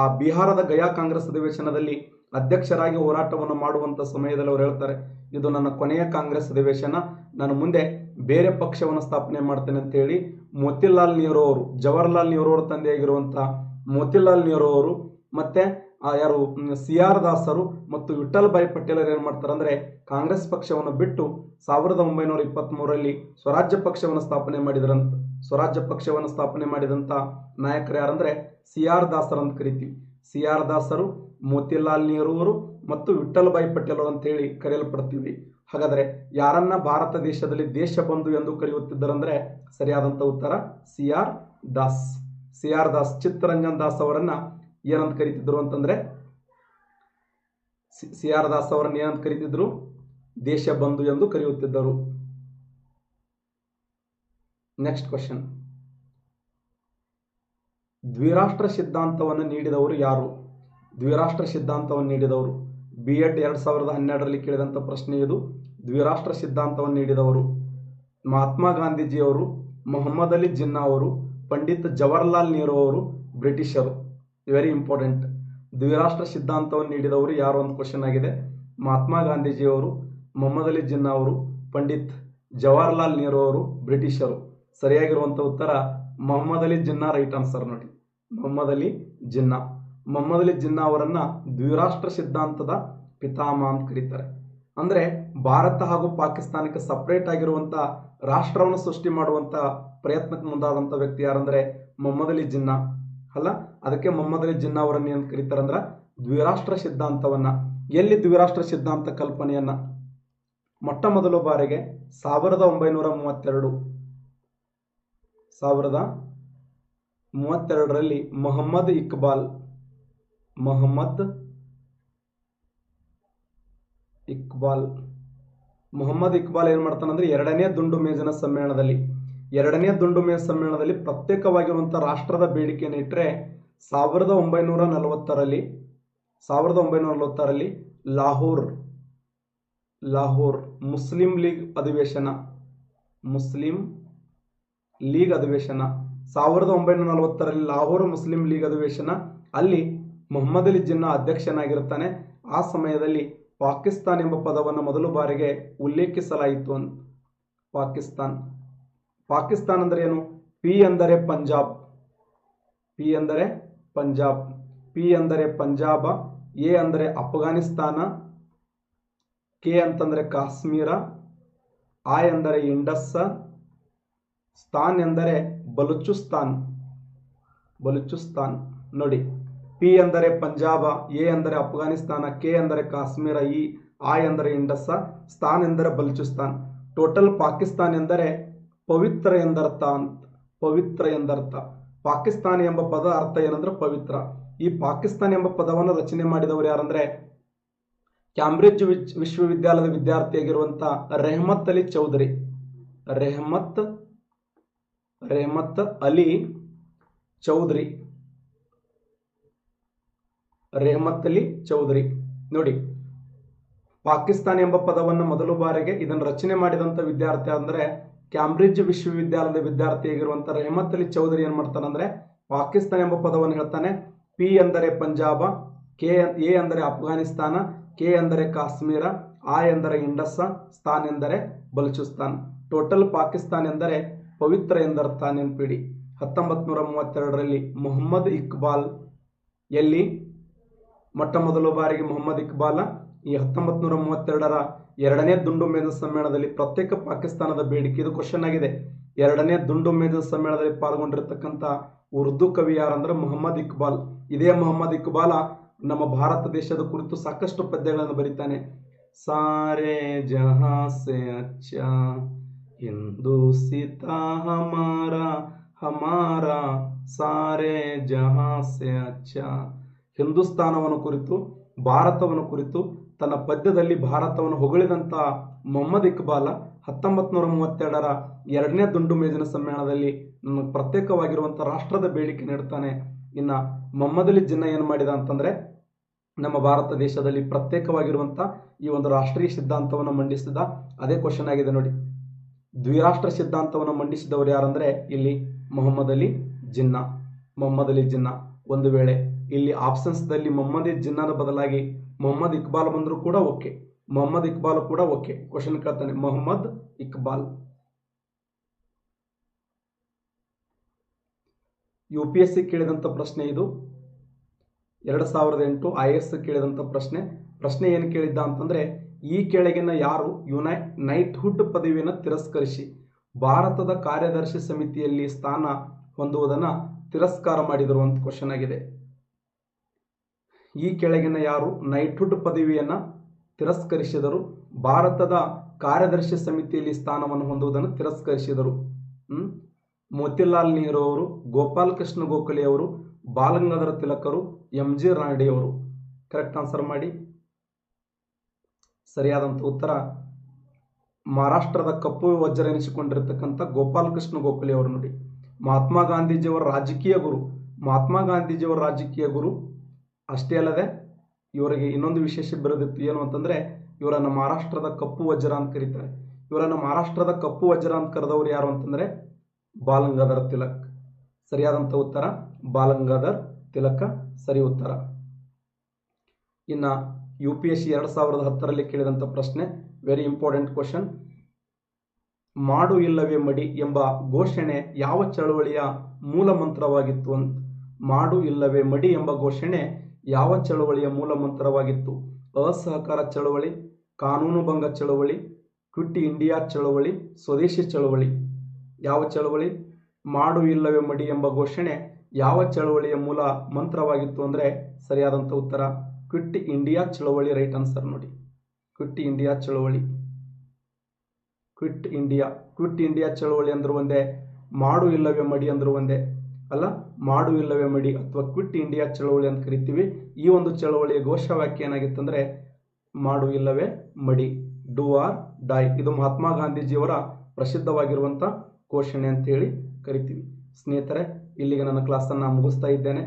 ಆ ಬಿಹಾರದ ಗಯಾ ಕಾಂಗ್ರೆಸ್ ಅಧಿವೇಶನದಲ್ಲಿ ಅಧ್ಯಕ್ಷರಾಗಿ ಹೋರಾಟವನ್ನು ಮಾಡುವಂತ ಸಮಯದಲ್ಲಿ ಅವರು ಹೇಳ್ತಾರೆ, ಇದು ನನ್ನ ಕೊನೆಯ ಕಾಂಗ್ರೆಸ್ ಅಧಿವೇಶನ, ನಾನು ಮುಂದೆ ಬೇರೆ ಪಕ್ಷವನ್ನು ಸ್ಥಾಪನೆ ಮಾಡ್ತೇನೆ ಅಂತ ಹೇಳಿ ಮೋತಿಲಾಲ್ ನೆಹರು ಅವರು, ಜವಾಹರ್ಲಾಲ್ ನೆಹರು ಅವರ ತಂದೆಯಾಗಿರುವಂತಹ ಮೋತಿಲಾಲ್ ನೆಹರು ಅವರು ಮತ್ತೆ ಯಾರು CR ದಾಸರು ಮತ್ತು ವಿಠಲ್ ಭಾಯ್ ಪಟೇಲರು ಏನ್ ಮಾಡ್ತಾರೆ ಅಂದ್ರೆ ಕಾಂಗ್ರೆಸ್ ಪಕ್ಷವನ್ನು ಬಿಟ್ಟು 1923ರಲ್ಲಿ ಸ್ವರಾಜ್ಯ ಪಕ್ಷವನ್ನು ಸ್ಥಾಪನೆ ಮಾಡಿದ್ರಂತ. ಸ್ವರಾಜ್ಯ ಪಕ್ಷವನ್ನು ಸ್ಥಾಪನೆ ಮಾಡಿದಂತ ನಾಯಕರು ಯಾರಂದ್ರೆ CR ದಾಸರು ಅಂತ ಕರಿತೀವಿ. CR ದಾಸರು, ಮೋತಿಲಾಲ್ ನೆಹರು ಅವರು ಮತ್ತು ವಿಠ್ಠಲಭಾಯಿ ಪಟೇಲ್ ಅವರು ಅಂತೇಳಿ ಕರೆಯಲ್ಪಡ್ತೀವಿ. ಹಾಗಾದರೆ ಯಾರನ್ನ ಭಾರತ ದೇಶದಲ್ಲಿ ದೇಶಬಂಧು ಎಂದು ಕರೆಯುತ್ತಿದ್ದರಂದ್ರೆ ಸರಿಯಾದಂಥ ಉತ್ತರ C R Das. C R Das, Chittaranjan Das ಅವರನ್ನ ಏನಂತ ಕರೀತಿದ್ರು ಅಂತಂದ್ರೆ ಸಿ ಆರ್ ದಾಸ್ ಅವರನ್ನ ಏನಂತ ಕರೀತಿದ್ರು? ದೇಶಬಂಧು ಎಂದು ಕರೆಯುತ್ತಿದ್ದರು. ನೆಕ್ಸ್ಟ್ ಕ್ವಶನ್, ದ್ವಿರಾಷ್ಟ್ರ ಸಿದ್ಧಾಂತವನ್ನು ನೀಡಿದವರು ಯಾರು? ದ್ವಿರಾಷ್ಟ್ರ ಸಿದ್ಧಾಂತವನ್ನು ನೀಡಿದವರು B.Ed 2012ರಲ್ಲಿ ಕೇಳಿದಂಥ ಪ್ರಶ್ನೆ ಇದು. ದ್ವಿರಾಷ್ಟ್ರ ಸಿದ್ಧಾಂತವನ್ನು ನೀಡಿದವರು ಮಹಾತ್ಮ ಗಾಂಧೀಜಿಯವರು, ಮೊಹಮ್ಮದ್ ಅಲಿ ಜಿನ್ನಾ ಅವರು, ಪಂಡಿತ್ ಜವಾಹರ್ಲಾಲ್ ನೆಹರು ಅವರು, ಬ್ರಿಟಿಷರು. Very important. ದ್ವಿರಾಷ್ಟ್ರ ಸಿದ್ಧಾಂತವನ್ನು ನೀಡಿದವರು ಯಾರು ಅಂತ ಕ್ವಶನ್ ಆಗಿದೆ. ಮಹಾತ್ಮ ಗಾಂಧೀಜಿಯವರು, ಮೊಹಮ್ಮದ್ ಅಲಿ ಜಿನ್ನಾ ಅವರು, ಪಂಡಿತ್ ಜವಾಹರ್ಲಾಲ್ ನೆಹರು ಅವರು, ಬ್ರಿಟಿಷರು. ಸರಿಯಾಗಿರುವಂಥ ಉತ್ತರ ಮೊಹಮ್ಮದ್ ಅಲಿ ಜಿನ್ನಾ. ರೈಟ್ ಆನ್ಸರ್ ನೋಡಿ, ಮೊಹಮ್ಮದ್ ಅಲಿ ಜಿನ್ನಾ. ಮೊಹಮ್ಮದ್ ಅಲಿ ಜಿನ್ನಾ ಅವರನ್ನ ದ್ವಿರಾಷ್ಟ್ರ ಸಿದ್ಧಾಂತದ ಪಿತಾಮಹ ಅಂತ ಕರೀತಾರೆ. ಅಂದ್ರೆ ಭಾರತ ಹಾಗೂ ಪಾಕಿಸ್ತಾನಕ್ಕೆ ಸಪರೇಟ್ ಆಗಿರುವಂತ ರಾಷ್ಟ್ರವನ್ನು ಸೃಷ್ಟಿ ಮಾಡುವಂತ ಪ್ರಯತ್ನಕ್ಕೆ ಮುಂದಾದಂತ ವ್ಯಕ್ತಿ ಯಾರಂದ್ರೆ ಮೊಹಮ್ಮದ್ ಅಲಿ ಜಿನ್ನಾ ಅಲ್ಲ. ಅದಕ್ಕೆ ಮೊಹಮ್ಮದ್ ಅಲಿ ಜಿನ್ನಾ ಅವರನ್ನ ಏನ್ ಕರೀತಾರೆ ಅಂದ್ರ ದ್ವಿರಾಷ್ಟ್ರ ಸಿದ್ಧಾಂತವನ್ನ. ಎಲ್ಲಿ ದ್ವಿರಾಷ್ಟ್ರ ಸಿದ್ಧಾಂತ ಕಲ್ಪನೆಯನ್ನ ಮೊಟ್ಟ ಮೊದಲ ಬಾರಿಗೆ 1932ರಲ್ಲಿ ಮೊಹಮ್ಮದ್ ಇಕ್ಬಾಲ್ ಏನ್ ಮಾಡ್ತಾನಂದ್ರೆ ಎರಡನೇ ದುಂಡು ಮೇಜಿನ ಸಮ್ಮೇಳನದಲ್ಲಿ ಪ್ರತ್ಯೇಕವಾಗಿರುವಂತಹ ರಾಷ್ಟ್ರದ ಬೇಡಿಕೆಯನ್ನು ಇಟ್ಟರೆ 1940ರಲ್ಲಿ ಲಾಹೋರ್ ಮುಸ್ಲಿಂ ಲೀಗ್ ಅಧಿವೇಶನ 1940ರಲ್ಲಿ ಲಾಹೋರ್ ಮುಸ್ಲಿಂ ಲೀಗ್ ಅಧಿವೇಶನ, ಅಲ್ಲಿ ಮೊಹಮ್ಮದ್ ಅಲಿ ಜಿನ್ನಾ ಅಧ್ಯಕ್ಷನಾಗಿರುತ್ತಾನೆ. ಆ ಸಮಯದಲ್ಲಿ ಪಾಕಿಸ್ತಾನ್ ಎಂಬ ಪದವನ್ನು ಮೊದಲ ಬಾರಿಗೆ ಉಲ್ಲೇಖಿಸಲಾಯಿತು. ಪಾಕಿಸ್ತಾನ್ ಅಂದ್ರೆ ಏನು? ಪಿ ಅಂದರೆ ಪಂಜಾಬ್, ಎ ಅಂದರೆ ಅಫ್ಘಾನಿಸ್ತಾನ, ಕೆ ಅಂತಂದ್ರೆ ಕಾಶ್ಮೀರ, ಆ ಎಂದರೆ ಇಂಡಸ್, ಸ್ಥಾನ್ ಎಂದರೆ ಬಲೂಚಿಸ್ತಾನ್. ನೋಡಿ, ಪಿ ಅಂದರೆ ಪಂಜಾಬ, ಎ ಅಂದರೆ ಅಫ್ಘಾನಿಸ್ತಾನ, ಕೆ ಅಂದರೆ ಕಾಶ್ಮೀರ, ಆ ಎಂದರೆ ಇಂಡಸ್, ಸ್ಥಾನ್ ಎಂದರೆ ಬಲೂಚಿಸ್ತಾನ್. ಟೋಟಲ್ ಪಾಕಿಸ್ತಾನ್ ಎಂದರೆ ಪವಿತ್ರ ಎಂದರ್ಥ. ಪಾಕಿಸ್ತಾನ ಎಂಬ ಪದ ಅರ್ಥ ಏನಂದ್ರೆ ಪವಿತ್ರ. ಈ ಪಾಕಿಸ್ತಾನ ಎಂಬ ಪದವನ್ನು ರಚನೆ ಮಾಡಿದವರು ಯಾರಂದ್ರೆ ಕ್ಯಾಂಬ್ರಿಡ್ಜ್ ವಿಶ್ವವಿದ್ಯಾಲಯದ ವಿದ್ಯಾರ್ಥಿಯಾಗಿರುವಂತ ರೆಹಮತ್ ಅಲಿ ಚೌಧರಿ. ನೋಡಿ, ಪಾಕಿಸ್ತಾನ ಎಂಬ ಪದವನ್ನು ಮೊದಲ ಬಾರಿಗೆ ಇದನ್ನು ರಚನೆ ಮಾಡಿದಂತ ವಿದ್ಯಾರ್ಥಿ ಅಂದ್ರೆ ಕ್ಯಾಂಬ್ರಿಡ್ಜ್ ವಿಶ್ವವಿದ್ಯಾಲಯದ ವಿದ್ಯಾರ್ಥಿಯಾಗಿರುವಂತ ರೆಹಮತ್ ಅಲಿ ಚೌಧರಿ ಏನ್ ಮಾಡ್ತಾನಂದ್ರೆ ಪಾಕಿಸ್ತಾನ ಎಂಬ ಪದವನ್ನು ಹೇಳ್ತಾನೆ. ಪಿ ಅಂದರೆ ಪಂಜಾಬ, ಎ ಅಂದರೆ ಅಫ್ಘಾನಿಸ್ತಾನ, ಕೆ ಅಂದರೆ ಕಾಶ್ಮೀರ, ಆ ಎಂದರೆ ಇಂಡಸ್, ಸ್ಥಾನ್ ಎಂದರೆ ಬಲೂಚಿಸ್ತಾನ್. ಟೋಟಲ್ ಪಾಕಿಸ್ತಾನ್ ಎಂದರೆ ಪವಿತ್ರ ಎಂದರ್ಥ. ನೆನಪಿಡಿ. 1932ರಲ್ಲಿ ಮೊಹಮ್ಮದ್ ಇಕ್ಬಾಲ್ ಎಲ್ಲಿ ಮೊಟ್ಟ ಮೊದಲ ಬಾರಿಗೆ ಮೊಹಮ್ಮದ್ ಇಕ್ಬಾಲ್ ಈ 1932ರ ಎರಡನೇ ದುಂಡು ಮೇಜಿನ ಸಮ್ಮೇಳನದಲ್ಲಿ ಪ್ರತ್ಯೇಕ ಪಾಕಿಸ್ತಾನದ ಬೇಡಿಕೆ, ಇದು ಕ್ವಶನ್ ಆಗಿದೆ. ಎರಡನೇ ದುಂಡು ಮೇಜಿನ ಸಮ್ಮೇಳನದಲ್ಲಿ ಪಾಲ್ಗೊಂಡಿರತಕ್ಕಂಥ ಉರ್ದು ಕವಿ ಯಾರಂದ್ರೆ ಮೊಹಮ್ಮದ್ ಇಕ್ಬಾಲ್. ಇದೇ ಮೊಹಮ್ಮದ್ ಇಕ್ಬಾಲ ನಮ್ಮ ಭಾರತ ದೇಶದ ಕುರಿತು ಸಾಕಷ್ಟು ಪದ್ಯಗಳನ್ನು ಬರೀತಾನೆ. ಸಾರೆ ಜಹಾಂ ಸೆ ಅಚ್ಚಾ ಹಿಂದೂಸ್ತಾ ಹಮಾರಾ ಸಾರೆ ಜಹಾಂ ಸೆ ಅಚ್ಚಾ. ಹಿಂದೂಸ್ತಾನವನ್ನು ಕುರಿತು, ಭಾರತವನ್ನು ಕುರಿತು ತನ್ನ ಪದ್ಯದಲ್ಲಿ ಭಾರತವನ್ನು ಹೊಗಳಿದಂತ ಮೊಹಮ್ಮದ್ ಇಕ್ಬಾಲ 1932ರ ಎರಡನೇ ದುಂಡು ಮೇಜಿನ ಸಮ್ಮೇಳನದಲ್ಲಿ ಪ್ರತ್ಯೇಕವಾಗಿರುವಂತಹ ರಾಷ್ಟ್ರದ ಬೇಡಿಕೆ ನೀಡ್ತಾನೆ. ಇನ್ನ ಮೊಹಮ್ಮದ್ ಅಲಿ ಜಿನ್ನಾ ಏನ್ ಮಾಡಿದ ಅಂತಂದ್ರೆ ನಮ್ಮ ಭಾರತ ದೇಶದಲ್ಲಿ ಪ್ರತ್ಯೇಕವಾಗಿರುವಂತ ಈ ಒಂದು ರಾಷ್ಟ್ರೀಯ ಸಿದ್ಧಾಂತವನ್ನು ಮಂಡಿಸಿದ. ಅದೇ ಕ್ವಶನ್ ಆಗಿದೆ ನೋಡಿ. ದ್ವಿರಾಷ್ಟ್ರ ಸಿದ್ಧಾಂತವನ್ನು ಮಂಡಿಸಿದವರು ಯಾರಂದ್ರೆ ಇಲ್ಲಿ ಮೊಹಮ್ಮದ್ ಅಲಿ ಜಿನ್ನಾ. ಒಂದು ವೇಳೆ ಇಲ್ಲಿ ಆಪ್ಷನ್ಸ್ ದಲ್ಲಿ ಮೊಹಮ್ಮದ್ ಅಲಿ ಜಿನ್ನಾದ ಬದಲಾಗಿ ಮೊಹಮ್ಮದ್ ಇಕ್ಬಾಲ್ ಬಂದ್ರು ಕೂಡ ಓಕೆ, ಮೊಹಮ್ಮದ್ ಇಕ್ಬಾಲ್ ಕೂಡ ಓಕೆ. ಕ್ವಶನ್ ಕೇಳ್ತಾನೆ ಮೊಹಮ್ಮದ್ ಇಕ್ಬಾಲ್. UPSC ಕೇಳಿದಂತ ಪ್ರಶ್ನೆ ಇದು. 2008 IAS ಕೇಳಿದಂತ ಪ್ರಶ್ನೆ ಏನು ಕೇಳಿದ್ದ ಅಂತಂದ್ರೆ ಈ ಕೆಳಗಿನ ಯಾರು ನೈಟ್ಹುಡ್ ಪದವಿಯನ್ನು ತಿರಸ್ಕರಿಸಿ ಭಾರತದ ಕಾರ್ಯದರ್ಶಿ ಸಮಿತಿಯಲ್ಲಿ ಸ್ಥಾನ ಹೊಂದುವುದನ್ನು ತಿರಸ್ಕಾರ ಮಾಡಿದರು ಅಂತ ಕ್ವಶನ್ ಆಗಿದೆ. ಈ ಕೆಳಗಿನ ಯಾರು ನೈಟ್ಹುಡ್ ಪದವಿಯನ್ನು ತಿರಸ್ಕರಿಸಿದರು? ಭಾರತದ ಕಾರ್ಯದರ್ಶಿ ಸಮಿತಿಯಲ್ಲಿ ಸ್ಥಾನವನ್ನು ಹೊಂದುವುದನ್ನು ತಿರಸ್ಕರಿಸಿದರು. ಮೋತಿಲಾಲ್ ನೆಹರು ಅವರು, ಗೋಪಾಲ್ ಕೃಷ್ಣ ಗೋಖಲೆ ಅವರು, ಬಾಲಗಂಗಾಧರ ತಿಲಕರು, MG ರಾನಡೆ ಅವರು. ಕರೆಕ್ಟ್ ಆನ್ಸರ್ ಮಾಡಿ. ಸರಿಯಾದಂಥ ಉತ್ತರ ಮಹಾರಾಷ್ಟ್ರದ ಕಪ್ಪು ವಜ್ರ ಎನಿಸಿಕೊಂಡಿರತಕ್ಕಂಥ ಗೋಪಾಲ್ ಕೃಷ್ಣ ಗೋಖಲೆ ಅವರು ನೋಡಿ. ಮಹಾತ್ಮ ಗಾಂಧೀಜಿಯವರ ರಾಜಕೀಯ ಗುರು. ಮಹಾತ್ಮ ಗಾಂಧೀಜಿಯವರ ರಾಜಕೀಯ ಗುರು ಅಷ್ಟೇ ಅಲ್ಲದೆ ಇವರಿಗೆ ಇನ್ನೊಂದು ವಿಶೇಷ ಬಿರುದಿತ್ತು. ಏನು ಅಂತಂದರೆ ಇವರನ್ನು ಮಹಾರಾಷ್ಟ್ರದ ಕಪ್ಪು ವಜ್ರ ಅಂತ ಕರೀತಾರೆ. ಇವರನ್ನು ಮಹಾರಾಷ್ಟ್ರದ ಕಪ್ಪು ವಜ್ರ ಅಂತ ಕರೆದವರು ಯಾರು ಅಂತಂದರೆ ಬಾಲಗಂಗಾಧರ ತಿಲಕ್. ಸರಿಯಾದಂಥ ಉತ್ತರ ಬಾಲಗಂಗಾಧರ ತಿಲಕ ಸರಿ ಉತ್ತರ. ಇನ್ನು UPSC 2010ರಲ್ಲಿ ಕೇಳಿದಂಥ ಪ್ರಶ್ನೆ, ವೆರಿ ಇಂಪಾರ್ಟೆಂಟ್ ಕ್ವಶನ್. ಮಾಡು ಇಲ್ಲವೇ ಮಡಿ ಎಂಬ ಘೋಷಣೆ ಯಾವ ಚಳವಳಿಯ ಮೂಲ ಮಂತ್ರವಾಗಿತ್ತು ಅಂತ. ಮಾಡು ಇಲ್ಲವೇ ಮಡಿ ಎಂಬ ಘೋಷಣೆ ಯಾವ ಚಳವಳಿಯ ಮೂಲ ಮಂತ್ರವಾಗಿತ್ತು? ಅಸಹಕಾರ ಚಳವಳಿ, ಕಾನೂನು ಭಂಗ ಚಳವಳಿ, ಕ್ವಿಟ್ ಇಂಡಿಯಾ ಚಳವಳಿ, ಸ್ವದೇಶಿ ಚಳವಳಿ. ಯಾವ ಚಳವಳಿ? ಮಾಡು ಇಲ್ಲವೇ ಮಡಿ ಎಂಬ ಘೋಷಣೆ ಯಾವ ಚಳವಳಿಯ ಮೂಲ ಮಂತ್ರವಾಗಿತ್ತು ಅಂದರೆ ಸರಿಯಾದಂಥ ಉತ್ತರ ಕ್ವಿಟ್ ಇಂಡಿಯಾ ಚಳವಳಿ. ರೈಟ್ ಆನ್ಸರ್ ನೋಡಿ, ಕ್ವಿಟ್ ಇಂಡಿಯಾ ಚಳವಳಿ. ಕ್ವಿಟ್ ಇಂಡಿಯಾ ಚಳವಳಿ ಅಂದ್ರೂ ಒಂದೇ, ಮಾಡು ಇಲ್ಲವೇ ಮಡಿ ಅಂದ್ರೂ ಒಂದೇ ಅಲ್ಲ. ಮಾಡು ಇಲ್ಲವೇ ಮಡಿ ಅಥವಾ ಕ್ವಿಟ್ ಇಂಡಿಯಾ ಚಳವಳಿ ಅಂತ ಕರಿತೀವಿ. ಈ ಒಂದು ಚಳವಳಿಯ ಘೋಷವಾಕ್ಯ ಏನಾಗಿತ್ತಂದರೆ ಮಾಡು ಇಲ್ಲವೇ ಮಡಿ, ಡೂ ಆರ್ ಡೈ. ಇದು ಮಹಾತ್ಮ ಗಾಂಧೀಜಿಯವರ ಪ್ರಸಿದ್ಧವಾಗಿರುವಂಥ ಘೋಷಣೆ ಅಂತೇಳಿ ಕರಿತೀವಿ. ಸ್ನೇಹಿತರೆ, ಇಲ್ಲಿಗೆ ನನ್ನ ಕ್ಲಾಸನ್ನು ಮುಗಿಸ್ತಾ ಇದ್ದೇನೆ.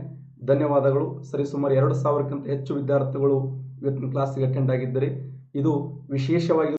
ಧನ್ಯವಾದಗಳು. ಸರಿಸುಮಾರು 2000ಕ್ಕಿಂತ ಹೆಚ್ಚು ವಿದ್ಯಾರ್ಥಿಗಳು ಇವತ್ತಿನ ಕ್ಲಾಸಿಗೆ ಅಟೆಂಡ್ ಆಗಿದ್ದರೆ ಇದು ವಿಶೇಷವಾಗಿ